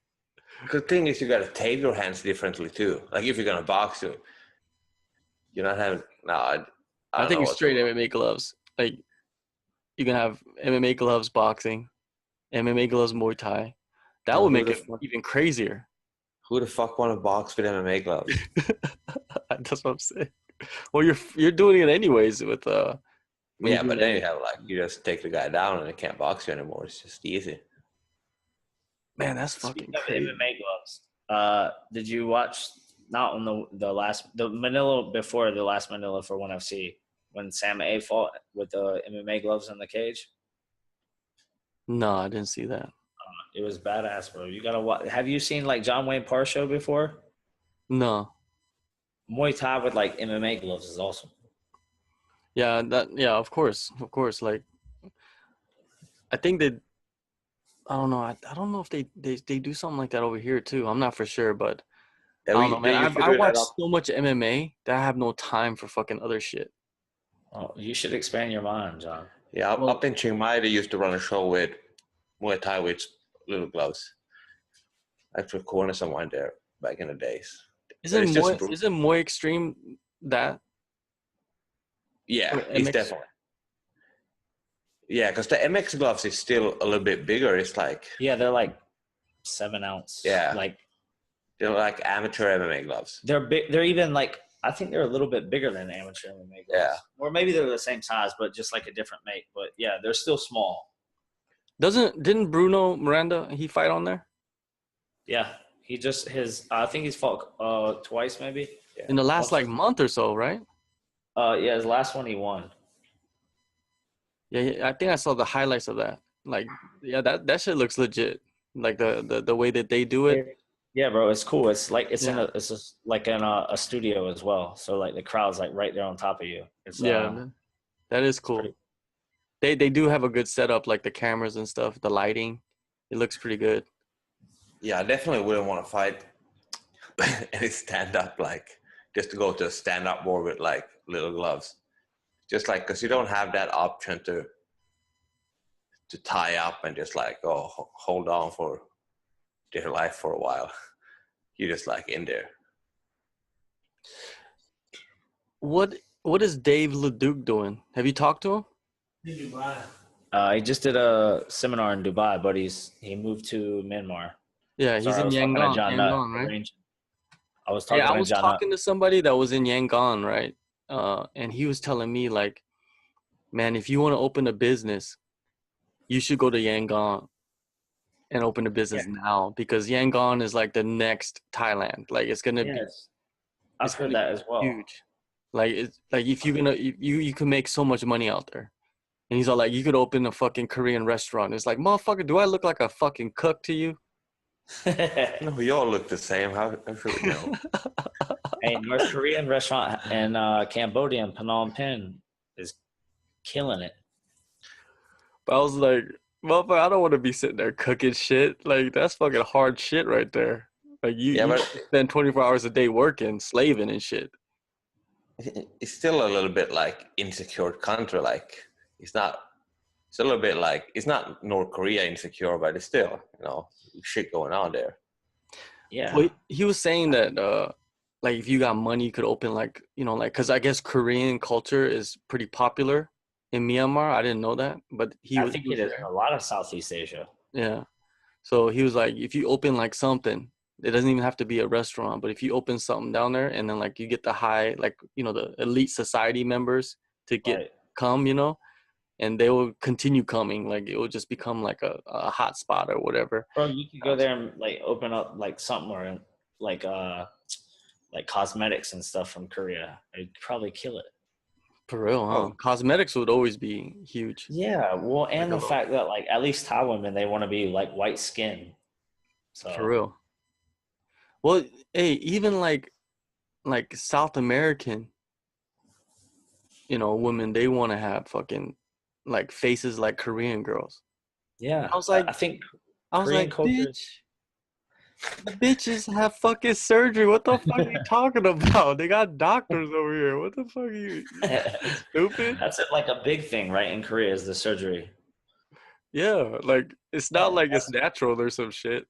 the thing is, you gotta tape your hands differently too. Like if you're gonna box, you're not having. No, I
I
don't
think
know
it's
what's
straight
going on.
MMA gloves. Like, you can have MMA gloves boxing, MMA gloves Muay Thai. That
No,
would make it even crazier.
who the fuck want to box with MMA gloves?
That's what I'm saying. Well, you're doing it anyways with when you
Yeah,
do
but
an
then you
MMA.
have like you just take the guy down and they can't box you anymore. It's just easy.
Man, that's fucking
Speaking of
crazy.
MMA gloves, did you watch not on the Manila before the last Manila for ONE FC when Sam A fought with the MMA gloves in the cage?
No, I didn't see that.
It was badass, bro. You gotta watch. Have you seen like John Wayne Parr show before?
No.
Muay Thai with like MMA gloves is awesome.
Yeah, of course. Like, I think they, I don't know. I don't know if they do something like that over here too. I'm not for sure, but I
Yeah,
don't know, man.
they used to
I
do that
watch
up.
so much MMA that I have no time for fucking other shit.
Oh, you should expand your mind, John.
Yeah,
Well,
up in Chiang Mai, they used to run a show with Muay Thai with little gloves. I took corner someone there back in the days. But it's just brutal.
isn't Muay Extreme that
Yeah,
or
it's
MX?
definitely. Yeah, because the MX gloves is still a little bit bigger. It's like,
Yeah, they're like 7 ounce.
yeah,
Like
they're like amateur MMA gloves.
they're big. They're even like I think they're a little bit bigger than amateur MMA gloves.
Yeah.
Or maybe they're the same size, but just like a different make. But yeah, they're still small.
Didn't Bruno Miranda he fight on there
Yeah, he just I think he's fought twice maybe.
Yeah.
in the last like
Boxing.
month or so, right?
Yeah, his last one he won.
Yeah, I think I saw the highlights of that. Like, yeah, that shit looks legit. Like the way that they do it.
Yeah, bro, it's cool. It's like
Yeah.
it's just like in a studio as well. So like the crowd's like right there on top of you. It's
Yeah, man. That is cool.
pretty.
They do have a good setup, like the cameras and stuff, the lighting. It looks pretty good.
Yeah, I definitely wouldn't want to fight any stand up, like just to go to a stand up war with like little gloves. Just like, because you don't have that option to tie up and just like, hold on for dear life for a while. You're just like in there.
What is Dave Leduc doing? Have you talked to him?
He just did a seminar in Dubai, but he moved to Myanmar.
Yeah, he's
Sorry, I
in
was talking to
Yangon.
John Nutt.
Yangon, right?
I was talking
Yeah, I
to
was
John Nutt.
talking to somebody that was in Yangon, right? And he was telling me like, man, if you want to open a business, you should go to Yangon and open a business now because Yangon is like the next Thailand. Like it's gonna be
Yes, I've
it's
heard
gonna
that
be
as well.
huge. Like it's like if you're gonna you can make so much money out there. And he's all like, you could open a fucking Korean restaurant. It's like, motherfucker, do I look like a fucking cook to you?
No, we all look the same. How should we know?
Hey, North Korean restaurant in Cambodia in Phnom Penh is killing it.
But I was like, motherfucker, I don't want to be sitting there cooking shit. Like that's fucking hard shit right there. Like
Yeah,
you
but
spend 24 hours a day working, slaving and shit.
it's still a little bit like insecure country. Like it's a little bit like, it's not North Korea insecure, but it's still, shit going on there.
Yeah.
Well, he was saying that like if you got money, you could open like, like, because I guess Korean culture is pretty popular in Myanmar. I didn't know that, but
I think it is in a lot of Southeast Asia.
Yeah. So he was like, if you open like something, it doesn't even have to be a restaurant, but if you open something down there and then like you get the high, like, the elite society members to come, and they will continue coming. Like it will just become like a hot spot or whatever.
Bro, you could go there and like open up like somewhere like cosmetics and stuff from Korea. It'd probably kill it.
For real, huh?
Oh.
Cosmetics would always be huge.
Yeah, well, and
Like
the fact that like at least Thai women, they want to be like white skin. So
For real. Well, hey, even like South American, women, they want to have fucking like faces like Korean girls.
Yeah,
I was like,
I think
I was
Korean
like,
culture.
bitches have fucking surgery. What the fuck are you talking about? They got doctors over here. What the fuck are you stupid?
That's like a big thing, right? In Korea is the surgery.
Yeah, like it's not like it's natural or some shit.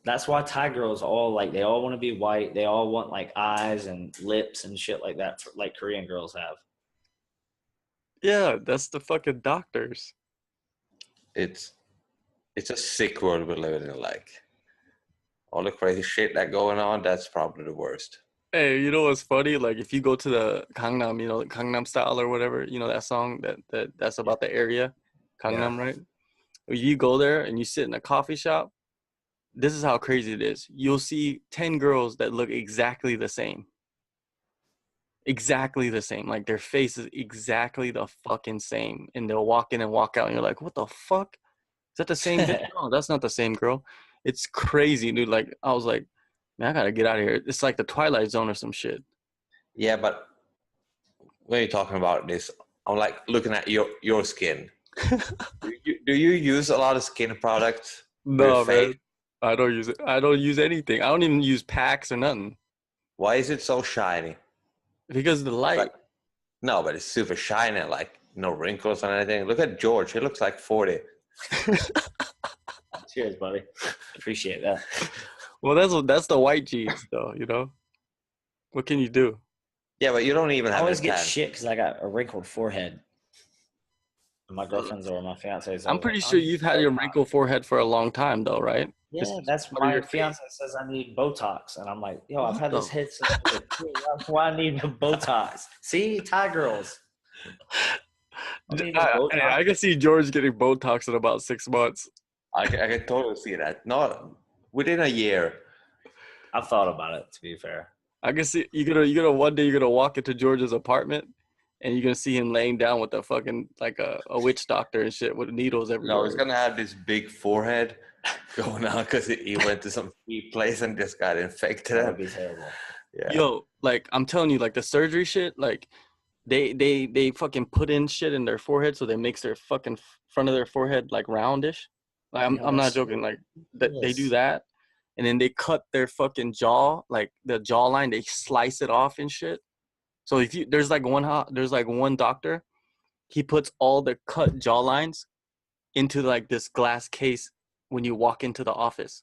That's why Thai girls all like they all want to be white. They all want like eyes and lips and shit like that, like Korean girls have.
Yeah, that's the fucking doctors.
It's a sick world we're living in. Like all the crazy shit that going on, that's probably the worst.
Hey, you know what's funny? Like if you go to the Gangnam, you know, Gangnam style or whatever, you know that song that's about the area, Gangnam, right? If you go there and you sit in a coffee shop, this is how crazy it is. You'll see 10 girls that look exactly the same. Exactly the same. Like their face is exactly the fucking same. And they'll walk in and walk out and you're like, what the fuck? Is that the same bitch? No, that's not the same girl. It's crazy, dude. Like I was like, man, I gotta get out of here. It's like the Twilight Zone or some shit.
Yeah, but when you're talking about this, I'm like looking at your skin. Do you use a lot of skin products?
No, man. I don't use it. I don't use anything. I don't even use packs or nothing.
Why is it so shiny?
Because of the light.
Like, no, but it's super shiny, like no wrinkles or anything. Look at George. He looks like 40.
Cheers, buddy. Appreciate that.
Well, that's the white jeans, though. You know, what can you do?
Yeah, but you don't even
I
have
always
a
get
tan.
shit because I got a wrinkled forehead. My girlfriend's or my fiance's.
I'm pretty sure you've had your wrinkled forehead for a long time, though, right?
Yeah, that's my fiance says I need Botox, and I'm like, yo, I've had this head since I was a kid. That's why I need the Botox. See, Thai girls.
I can see George getting Botox in about 6 months.
I can totally see that. Not within a year.
I've thought about it, to be fair.
I can see you're gonna one day you're gonna walk into George's apartment and you're gonna see him laying down with a fucking like a witch doctor and shit with needles everywhere.
No, he's gonna have this big forehead going on because he went to some cheap place and just got infected.
That would be terrible.
Yeah.
Yo, like I'm telling you, like the surgery shit, like they fucking put in shit in their forehead so they makes their fucking front of their forehead like roundish. Like I'm not joking. Like they do that, and then they cut their fucking jaw, like the jawline, they slice it off and shit. So if you there's like one doctor, he puts all the cut jawlines into like this glass case when you walk into the office.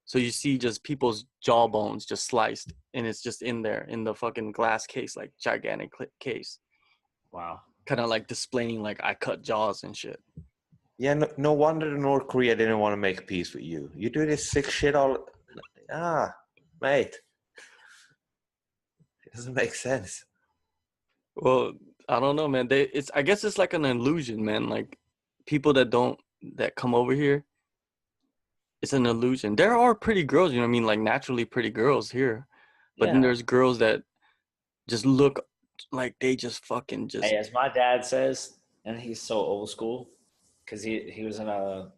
So you see just people's jawbones just sliced, and it's just in there in the fucking glass case, like gigantic case.
Wow.
Kind of like displaying like I cut jaws and shit.
Yeah, no wonder North Korea didn't want to make peace with you. You do this sick shit all... mate. It doesn't make sense.
Well, I don't know, man. I guess it's like an illusion, man. Like people that come over here, it's an illusion. There are pretty girls, you know what I mean? Like naturally pretty girls here. But then there's girls that just look like they just fucking just...
Hey, as my dad says, and he's so old school, because he was in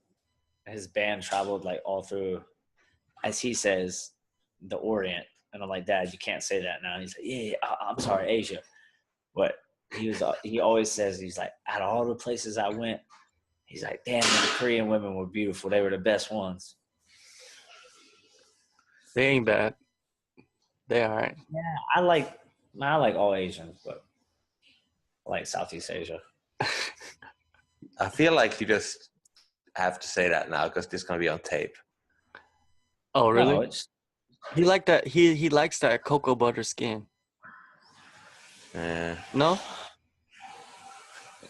his band traveled like all through, as he says, the Orient. And I'm like, Dad, you can't say that now. And he's like, yeah, I'm sorry, Asia. But he always says, he's like, out of all the places I went, he's like, damn, the Korean women were beautiful. They were the best ones.
They ain't bad. They all right.
Yeah, I like all Asians, but I like Southeast Asia.
I feel like you just have to say that now because this is going to be on tape.
Oh, really?
No,
he like that. He likes that cocoa butter skin. No?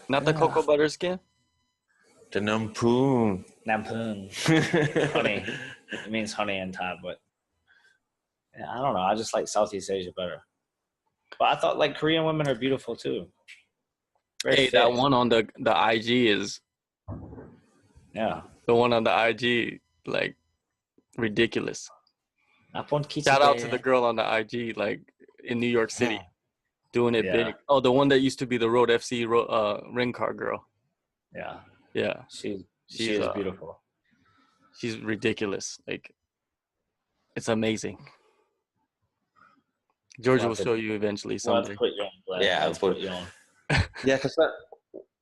Not the cocoa butter skin?
The nampoon.
Nampoon. Honey. It means honey in Thai, but yeah, I don't know. I just like Southeast Asia better. But I thought like Korean women are beautiful too.
Hey, that one on the IG is...
Yeah.
The one on the IG, like, ridiculous. Shout out to the girl on the IG, like, in New York City, doing it big. Oh, the one that used to be the Road FC ring car girl.
Yeah.
Yeah.
She is beautiful.
She's ridiculous. Like, it's amazing. George will show you eventually someday.
Put you on.
Yeah,
I'll put you on.
Yeah, because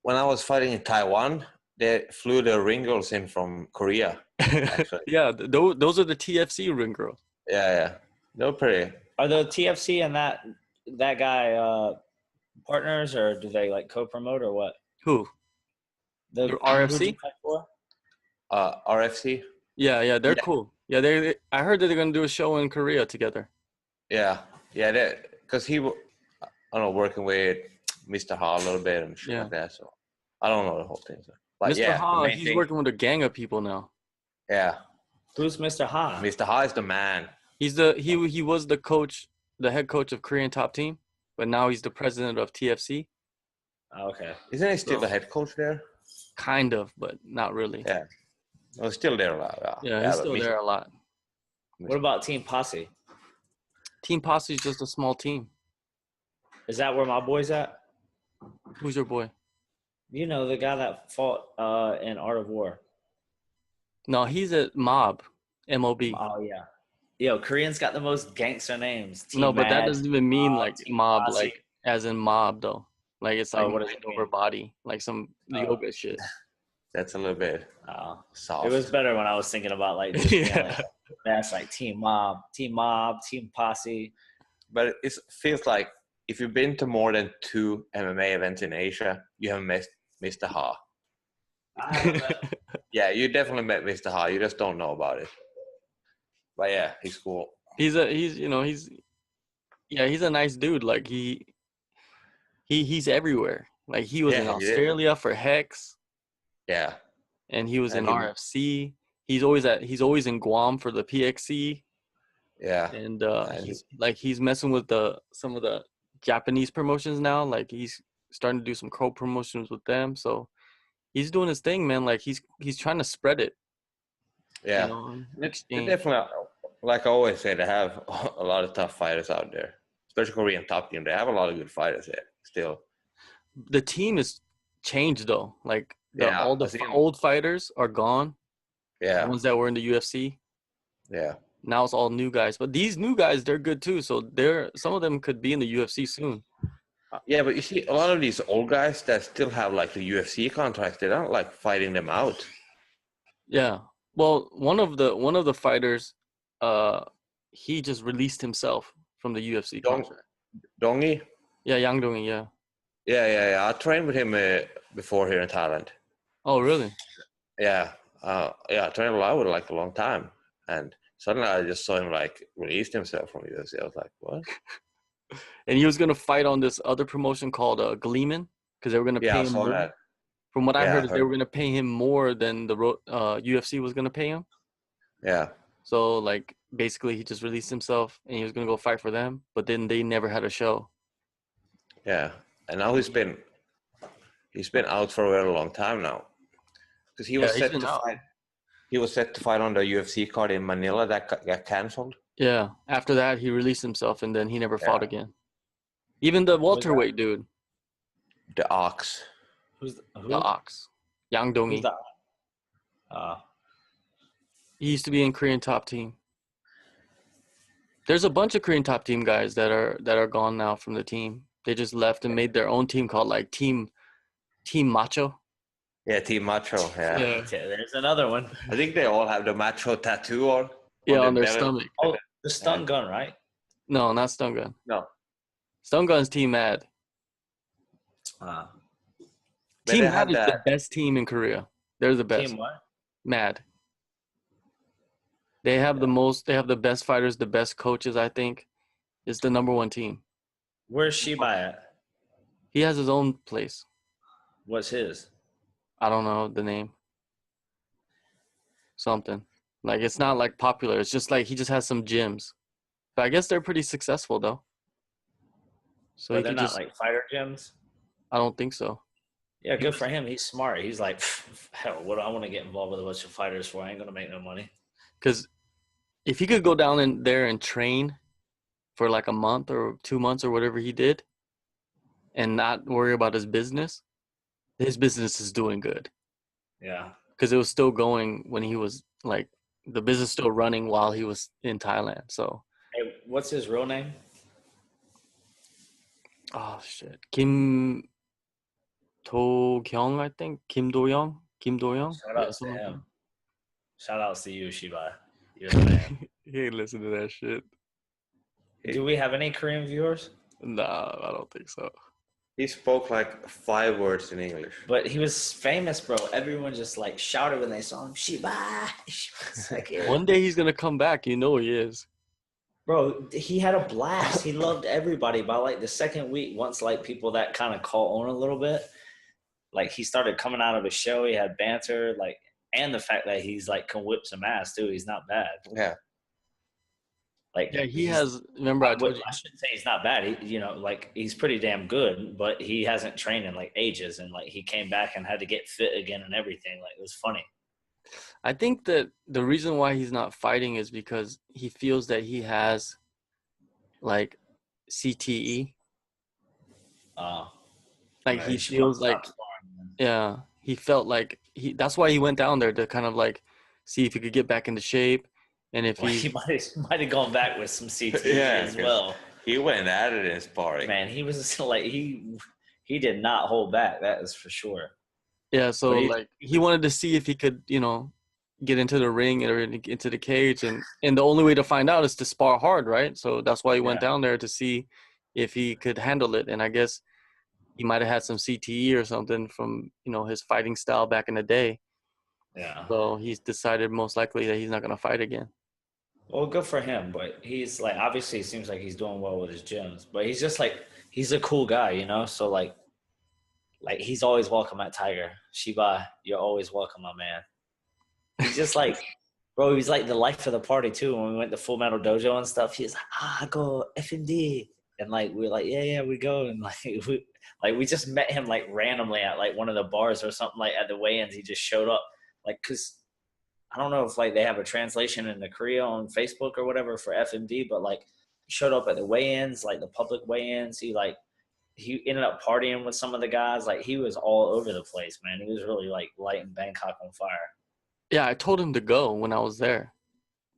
when I was fighting in Taiwan, they flew the ring girls in from Korea. Actually,
Yeah, those are the TFC ring girls.
yeah, they're pretty.
Are the TFC and that guy partners, or do they like co-promote or what?
Who?
The
Your
who'd you
RFC?
fight for?
RFC.
Yeah, they're
Yeah.
cool. Yeah, I heard that they're gonna do a show in Korea together.
Yeah, because I don't know, working with Mr. Hall a little bit and shit
Yeah.
like that. So I don't know the whole thing. So. But
Mr.
yeah, the
Ha,
main
he's
thing,
working with a gang of people now.
yeah,
Who's Mr. Ha?
Mr. Hall is the man.
He was the coach, the head coach of Korean top team, but now he's the president of TFC.
Okay.
Isn't he still
So-
the head coach there?
Kind of, but not really.
Yeah. Oh, still there a lot.
Yeah, he's
but
still there a lot.
What about Team Posse?
Team Posse is just a small team.
Is that where my boy's at?
Who's your boy?
You know, the guy that fought in Art of War.
No, he's at Mob, MOB.
Oh yeah. Yo, Koreans got the most gangster names. Team
No, but that
Mad,
doesn't even mean
Mob,
like
Team
mob,
Posse.
like as in mob though. Like it's like
Oh, what does it
mind over
mean?
body, like some yoga shit.
That's a little bit
Oh.
soft.
It was better when I was thinking about like just being
Yeah.
like that's like Team Mob, Team Posse.
But it feels like if you've been to more than 2 MMA events in Asia, you have met Mr. Ha.
I don't know.
Yeah, you definitely met Mr. Ha. You just don't know about it. But yeah, he's cool.
he's a nice dude. Like he's everywhere. Like he was in
Yeah, he is.
Australia for Hex,
Yeah,
and he was in
And he-
RFC. He's always in Guam for the PXC,
yeah.
and
And
he's messing with some of the Japanese promotions now. Like he's starting to do some co-promotions with them. So he's doing his thing, man. Like he's trying to spread it.
Yeah.
You know,
They
exchange.
definitely, like I always say, they have a lot of tough fighters out there. Especially Korean top team. They have a lot of good fighters there still.
The team is changed though. Like all
I
the
see 'em.
old fighters are gone. The
Yeah,
ones that were in the UFC.
yeah.
Now it's all new guys. But these new guys, they're good too. So some of them could be in the UFC soon.
Yeah, but you see, a lot of these old guys that still have like the UFC contracts, they don't like fighting them out.
Yeah. Well, one of the fighters, he just released himself from the UFC contract.
Dongi?
Yeah, Yang Dong, yeah.
Yeah. I trained with him before here in Thailand.
Oh, really?
Yeah, I trained a lot with like a long time, and suddenly I just saw him like released himself from UFC. I was like, what?
And he was gonna fight on this other promotion called Gleeman because they were gonna
Yeah,
pay
I
him
saw
more.
that.
From what I
Yeah,
heard,
I
is they
heard.
were gonna pay him more than the UFC was gonna pay him.
Yeah,
So like basically, he just released himself and he was gonna go fight for them. But then they never had a show.
yeah. And now he's been out for a very long time now, because he was
Yeah, he's
set
been
to
out.
fight. He was set to fight on the UFC card in Manila that got canceled.
Yeah. After that, he released himself and then he never fought
Yeah.
again. Even the welterweight dude,
The Ox.
Who's who?
the Ox, Yang
Who's
Dongi.
that?
He used to be in Korean top team. There's a bunch of Korean top team guys that are gone now from the team. They just left and made their own team called like Team Macho.
Yeah, Team Macho. Yeah.
Yeah.
Okay, there's another one.
I think they all have the Macho tattoo on
On their
belly.
stomach.
Oh, the stun gun, right?
No, not Stun Gun.
No.
Stun Gun's Team Mad.
Uh,
But
Team
they
Mad
have
is the
that.
best team in Korea. They're the best.
Team what?
Mad. They have they have the best fighters, the best coaches, I think. It's the number one team.
Where's Shibai at?
He has his own place.
What's his?
I don't know the name. Something. Like it's not like popular. It's just like he just has some gyms. But I guess they're pretty successful though. So
But
he
they're
could
not
just
like fighter gyms.
I don't think so.
Yeah, good for him. He's smart. He's like, hell, what do I want to get involved with a bunch of fighters for? I ain't gonna make no money.
Because if he could go down in there and train for like a month or 2 months or whatever he did and not worry about his business is doing good.
Yeah.
Because it was still going when he was like the business still running while he was in Thailand. So
Hey, what's his real name?
oh shit. Kim Do Kyung, I think. Kim Do Young. Kim Do-young?
Shout
Yeah,
out to
something like
him. Shout outs to you, Shiba. You're the man.
that. He ain't listen to that shit.
Do we have any Korean viewers?
Nah, I don't think so.
He spoke like 5 words in English.
But he was famous, bro. Everyone just like shouted when they saw him. Shiba. It's like, yeah.
One day he's gonna come back. You know he is.
Bro, he had a blast. He loved everybody. By like the second week, once like people that kind of caught on a little bit, like he started coming out of his show. He had banter, like, and the fact that he's like can whip some ass too. He's not bad.
Yeah.
Like,
Yeah, he has. Remember, I told you.
I shouldn't say he's not bad. He, like he's pretty damn good, but he hasn't trained in like ages, and like he came back and had to get fit again and everything. Like it was funny.
I think that the reason why he's not fighting is because he feels that he has, like, CTE. Like
right,
he
should
feels
probably
like,
stop sparring, man.
yeah, he felt like that's why he went down there to kind of like see if he could get back into shape, and if
Well,
he
he might have gone back with some CTE
Yeah,
as well.
He went at it in sparring.
Man, he was like he did not hold back. That is for sure.
yeah, so
But
like he wanted to see if he could, get into the ring or into the cage, and the only way to find out is to spar hard, right? So that's why he went down there to see if he could handle it, and I guess he might have had some CTE or something from his fighting style back in the day.
Yeah.
So he's decided most likely that he's not gonna fight again.
Well, good for him, but he's like obviously it seems like he's doing well with his gyms, but he's just like he's a cool guy, so like he's always welcome at Tiger. Shiba, you're always welcome, my man. He's just like, bro, he's like the life of the party too. When we went to Full Metal Dojo and stuff, he's like, I go FMD, and like we're like, yeah, we go, and we just met him like randomly at like one of the bars or something, like at the weigh-ins. He just showed up, like, cause I don't know if like they have a translation into Korea on Facebook or whatever for FMD, but like he showed up at the weigh-ins, like the public weigh-ins. He ended up partying with some of the guys. Like he was all over the place, man. He was really like lighting Bangkok on fire.
Yeah, I told him to go when I was there.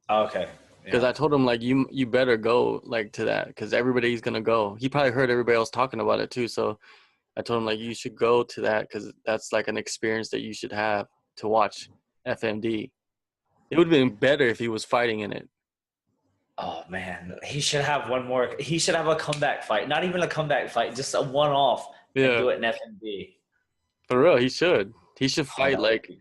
Oh, okay.
Because I told him, like, you better go, like, to that, because everybody's going to go. He probably heard everybody else talking about it, too. So I told him, like, you should go to that because that's, like, an experience that you should have to watch FMD. It would have been better if he was fighting in it.
Oh, man. He should have one more. He should have a comeback fight. Not even a comeback fight, just a one-off and do it in FMD.
For real, he should. He should fight, like,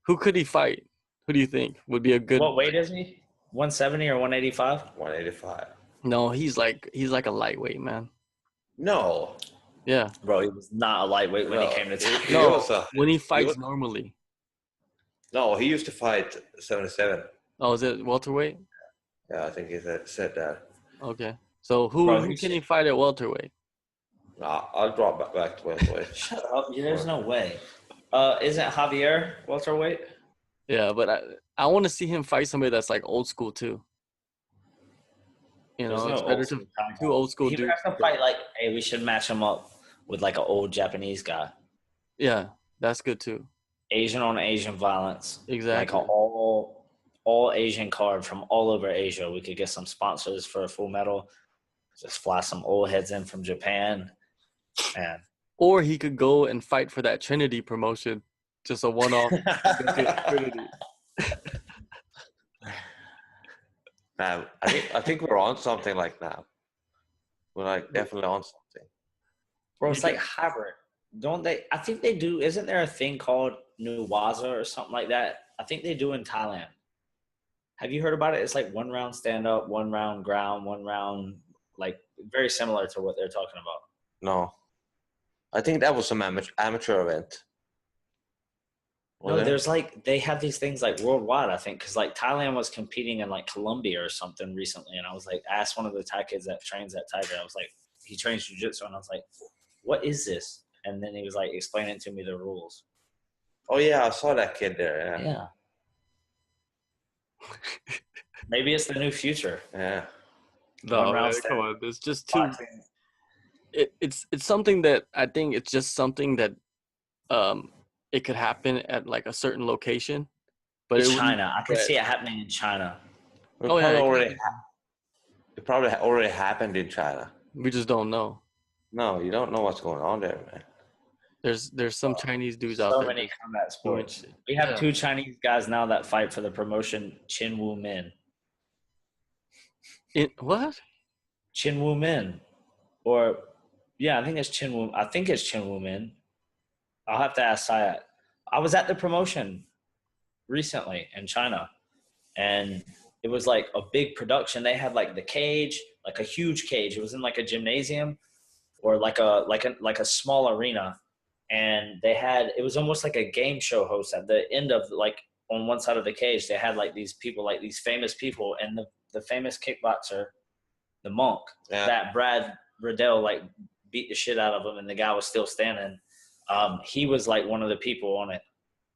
who could he fight? Who do you think would be a good?
What weight is he? 170 or 185?
185.
No, he's like a lightweight, man.
No.
Yeah.
Bro, he was not a lightweight when he came to Tiger.
No, when he fights normally.
No, he used to fight 77.
Oh, is it welterweight?
Yeah, I think he said that.
Okay. So who can he fight at welterweight?
Nah, I'll drop back to welterweight.
Shut up. There's no way. Isn't Javier welterweight?
Yeah, but I want to see him fight somebody that's like old school too. It's better to two old school dudes.
He would have to fight like, hey, we should match him up with like an old Japanese guy.
Yeah, that's good too.
Asian on Asian violence.
Exactly.
Like an all Asian card from all over Asia. We could get some sponsors for Full Metal. Just fly some old heads in from Japan. And
or he could go and fight for that Trinity promotion. Just a one-off. Trinity.
Man, I think we're on something like now. We're like definitely on something.
Bro, it's like hybrid. Don't they? I think they do. Isn't there a thing called Nuwaza or something like that? I think they do in Thailand. Have you heard about it? It's like 1 round stand up, 1 round ground, 1 round, like very similar to what they're talking about.
No. I think that was some amateur event.
No, there's like, they have these things like worldwide, I think, because like Thailand was competing in like Colombia or something recently. And I was like, asked one of the Thai kids that trains at Tiger, I was like, he trains jiu-jitsu. And I was like, what is this? And then he was like, explaining to me the rules.
Oh, yeah, I saw that kid there.
Yeah. Maybe it's the new future.
Yeah.
No, man, come on. It's just too. It's something that I think it's just something that it could happen at like a certain location, but
it's China. I could see it happening in China.
It probably already happened in China.
We just don't know.
No, you don't know what's going on there, man.
There's some Chinese dudes out
So
there.
many combat sports.
doing shit.
We have
Yeah.
2 Chinese guys now that fight for the promotion, Chin Woo Min.
What?
Chin Woo Min. Or, yeah, I think it's Chin Woo Min. I'll have to ask Sayat. I was at the promotion recently in China, and it was like a big production. They had like the cage, like a huge cage. It was in like a gymnasium or like a small arena, and it was almost like a game show host at the end of, like, on one side of the cage. They had like these people, like these famous people, and the famous kickboxer, the Monk, that Brad Riddell like beat the shit out of him, and the guy was still standing. He was like one of the people on it,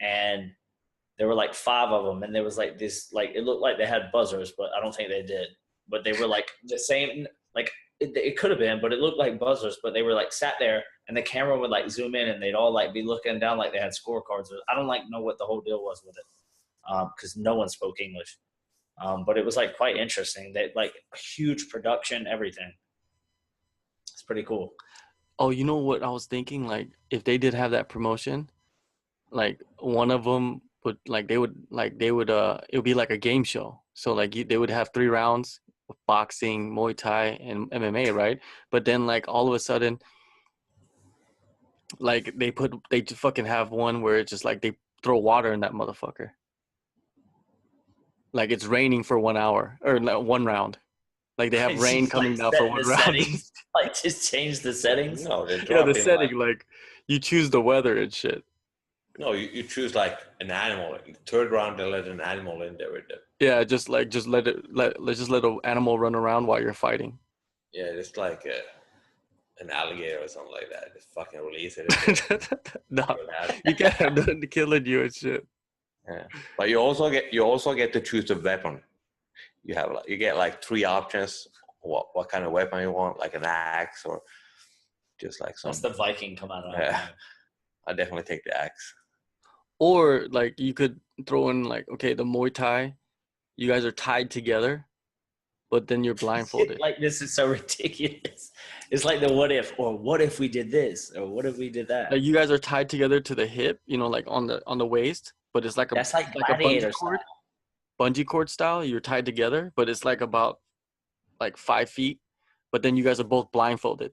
and there were like 5 of them, and there was like this, like, it looked like they had buzzers, but I don't think they did. But they were like the same, like it could have been, but it looked like buzzers. But they were like sat there, and the camera would like zoom in, and they'd all like be looking down like they had scorecards. I don't like know what the whole deal was with it, because no one spoke English. But it was like quite interesting. They like huge production, everything. It's pretty cool.
Oh, you know what I was thinking? Like, if they did have that promotion, like one of them would it would be like a game show. So like they would have 3 rounds of boxing, Muay Thai, and MMA, right? But then like all of a sudden, like they just fucking have one where it's just like they throw water in that motherfucker. Like it's raining for 1 hour or 1 round. Like they have rain coming down for 1 round.
Settings, like just change the settings.
No,
the setting, like you choose the weather and shit.
No, you choose like an animal. In the 3rd round, they let an animal in there with them.
Yeah, just let an animal run around while you're fighting.
Yeah, it's like an alligator or something like that. Just fucking release it.
No, you can't have nothing killing you and shit.
Yeah, but you also get to choose the weapon. You get like 3 options. What kind of weapon you want, like an axe or just like some.
That's the Viking come out of
Yeah, I definitely take the axe.
Or like you could throw in like, okay, the Muay Thai, you guys are tied together, but then you're blindfolded.
Like, this is so ridiculous. It's like the what if we did this, or what if we did that.
Like you guys are tied together to the hip, like on the waist, but it's like
That's like
a
gladiator
bungee cord style. You're tied together, but it's like about like 5 feet, but then you guys are both blindfolded,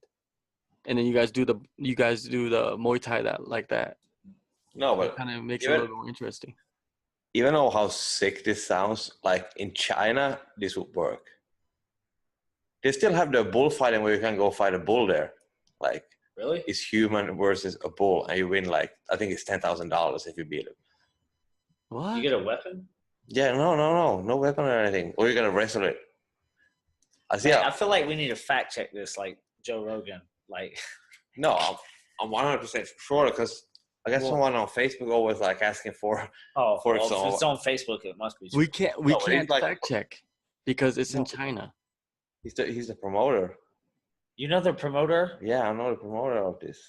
and then you guys do the Muay Thai that.
No, but
it kind of makes it a little more interesting.
Even though how sick this sounds, like in China, this would work. They still have the bullfighting where you can go fight a bull there. Like,
really?
It's human versus a bull, and you win like, I think it's $10,000 if you beat him.
What?
You get a weapon?
Yeah, no weapon or anything. Or you're gonna wrestle it.
I feel like we need to fact check this, like Joe Rogan. Like,
no, I'm 100% sure, because I guess someone on Facebook always like asking for.
If it's on Facebook, it must be true.
We can't fact check because it's in China.
He's the promoter.
You know the promoter?
Yeah, I know the promoter of this.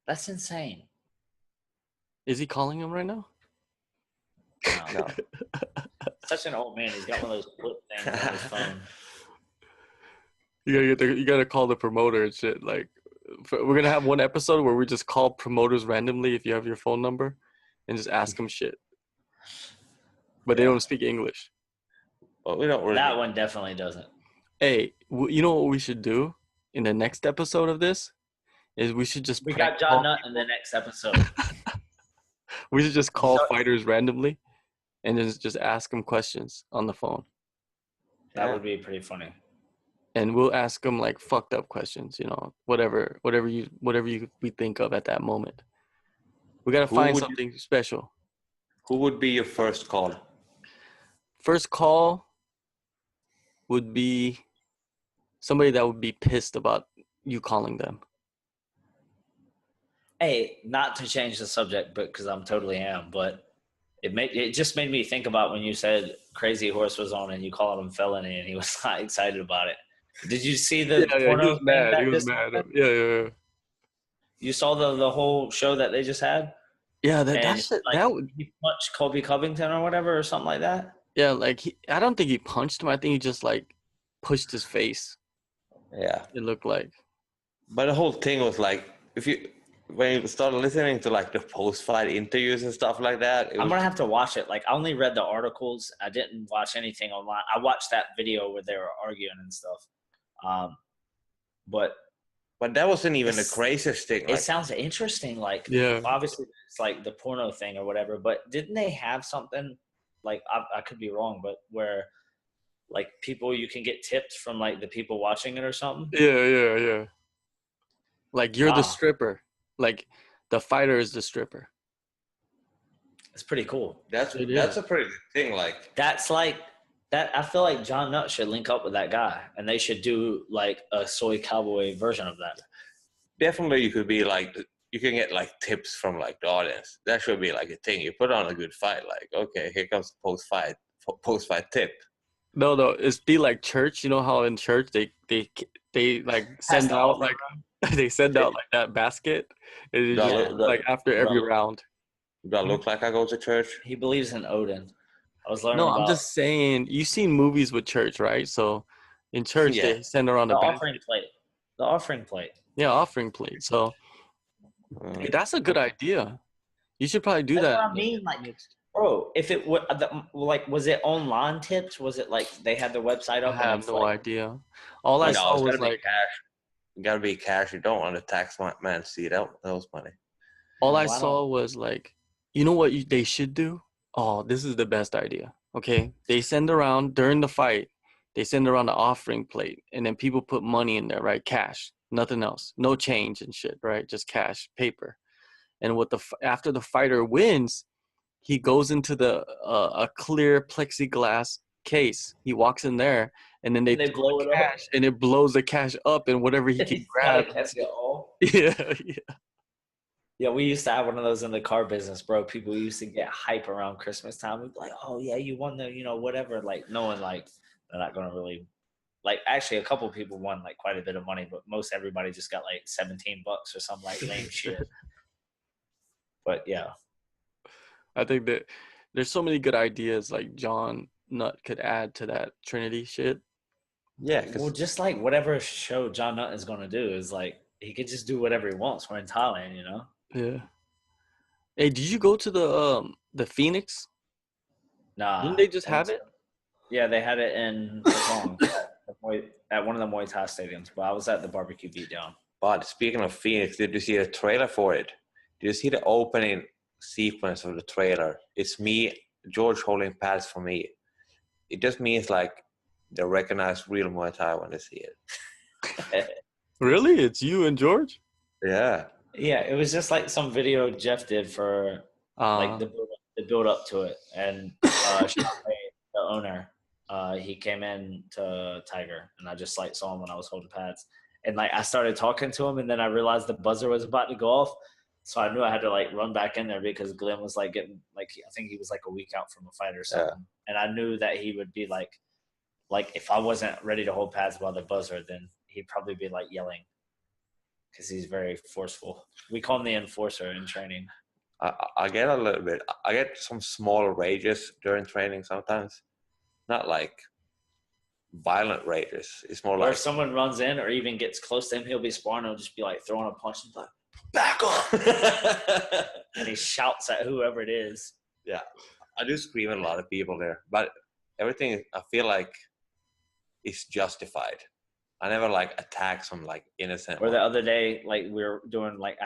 That's insane.
Is he calling him right now?
No.
Such an old man. He's got one of those flip things on his phone.
You gotta call the promoter and shit. Like, we're gonna have one episode where we just call promoters randomly if you have your phone number, and just ask them shit. But they don't speak English.
Well, we don't really.
That one definitely doesn't.
Hey, you know what we should do in the next episode of this? Is we should just.
We got John Nutt in the next episode.
We should just call fighters randomly, and just ask them questions on the phone.
That would be pretty funny.
And we'll ask them like fucked up questions, whatever we think of at that moment. We gotta find something special.
Who would be your first call?
First call would be somebody that would be pissed about you calling them.
Hey, not to change the subject, but because I'm totally am, but it just made me think about when you said Crazy Horse was on and you called him felony, and he was not excited about it. Did you see the porno?
He was mad. He was mad. Yeah.
You saw the whole show that they just had?
Yeah, that would.
He punched Colby Covington or whatever or something like that.
Yeah, like I don't think he punched him. I think he just like pushed his face.
Yeah.
It looked like.
But the whole thing was like, when you started listening to like the post-fight interviews and stuff like that,
I'm gonna have to watch it. Like I only read the articles. I didn't watch anything online. I watched that video where they were arguing and stuff. But
that wasn't even the craziest thing.
It sounds interesting. Like obviously it's like the porno thing or whatever. But didn't they have something like I could be wrong, but where like people you can get tips from like the people watching it or something?
Yeah. Like you're the stripper. Like the fighter is the stripper.
It's pretty cool.
That's a pretty good thing. Like
that's like that. I feel like John Nutt should link up with that guy, and they should do like a soy cowboy version of that.
Definitely, you could be like you can get like tips from like the audience. That should be like a thing. You put on a good fight. Like okay, here comes the post fight tip.
No, it's be like church. You know how in church they like send out like they send out like that basket. And like after every round.
Do I look like I go to church?
He believes in Odin. I was learning.
No, I'm just saying. You've seen movies with church, right? So in church they send around
the offering plate. The offering plate.
Yeah, offering plate. So hey, that's a good idea. You should probably do that.
That's what I mean, like. Bro, if it was like, was it online tips? Was it like they had their website up?
I have no idea. All I saw was like
cash. You gotta be cash. You don't want to tax man see that was money.
All I saw was like, you know what they should do? Oh, this is the best idea. Okay, they send around during the fight. They send around the offering plate, and then people put money in there, right? Cash, nothing else, no change and shit, right? Just cash, paper. And after the fighter wins, he goes into a clear plexiglass case. He walks in there, and then they blow it cash, up. And it blows the cash up, and whatever he can grab.
Yeah, we used to have one of those in the car business, bro. People used to get hype around Christmas time. We'd be like, oh, yeah, you won the, whatever. Like, no one, like, they're not going to really, like, actually, a couple people won, like, quite a bit of money, but most everybody just got, like, $17 or some, like, lame shit. But, yeah.
I think that there's so many good ideas like John Nutt could add to that Trinity shit.
Yeah.
Well, just like whatever show John Nutt is going to do is like, he could just do whatever he wants. We're in Thailand,
Yeah. Hey, did you go to the Phoenix?
Nah.
Didn't they just have it?
Yeah, they had it in at one of the Muay Thai stadiums, but I was at the barbecue beatdown.
But speaking of Phoenix, did you see the trailer for it? Did you see the opening sequence of the trailer? It's me, George holding pads for me. It just means like they recognize real Muay Thai when they see it.
Really? It's you and George?
Yeah.
Yeah, it was just like some video Jeff did for like the build up to it, and the owner, he came in to Tiger, and I just like saw him when I was holding pads, and like I started talking to him, and then I realized the buzzer was about to go off. So I knew I had to like run back in there because Glenn was like getting like I think he was like a week out from a fight or something, and I knew that he would be like if I wasn't ready to hold pads by the buzzer, then he'd probably be like yelling because he's very forceful. We call him the enforcer in training.
I get a little bit. I get some small rages during training sometimes, not like violent rages. It's more like
if someone runs in or even gets close to him, he'll be sparring. He'll just be like throwing a punch and like, back up. And he shouts at whoever it is.
Yeah, I do scream at a lot of people there, but everything I feel like is justified. I never like attack some like innocent.
Or the other day, like we were doing like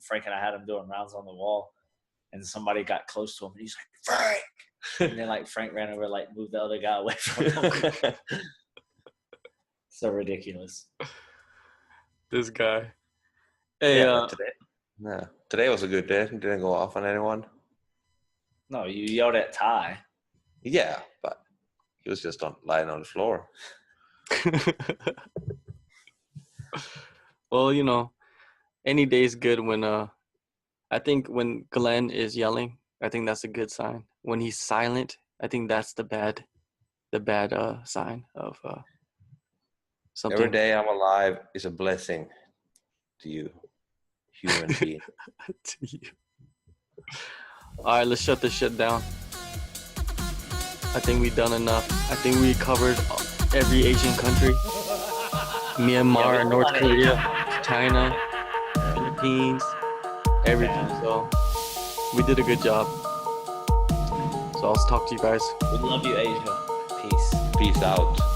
Frank and I had him doing rounds on the wall, and somebody got close to him, and he's like, Frank. And then like Frank ran over, like moved the other guy away from him. So ridiculous.
This guy. Hey,
today was a good day. Didn't go off on anyone.
No, you yelled at Ty.
Yeah, but he was just lying on the floor.
Well, any day is good when I think when Glenn is yelling, I think that's a good sign. When he's silent, I think that's the bad sign of something.
Every day I'm alive is a blessing to you, human being.
To you. All right, let's shut this shit down. I think we've done enough. I think we covered every Asian country. Myanmar, North Korea. China, Philippines, everything. So we did a good job. So I'll talk to you guys.
We love you, Asia. Peace.
Peace out.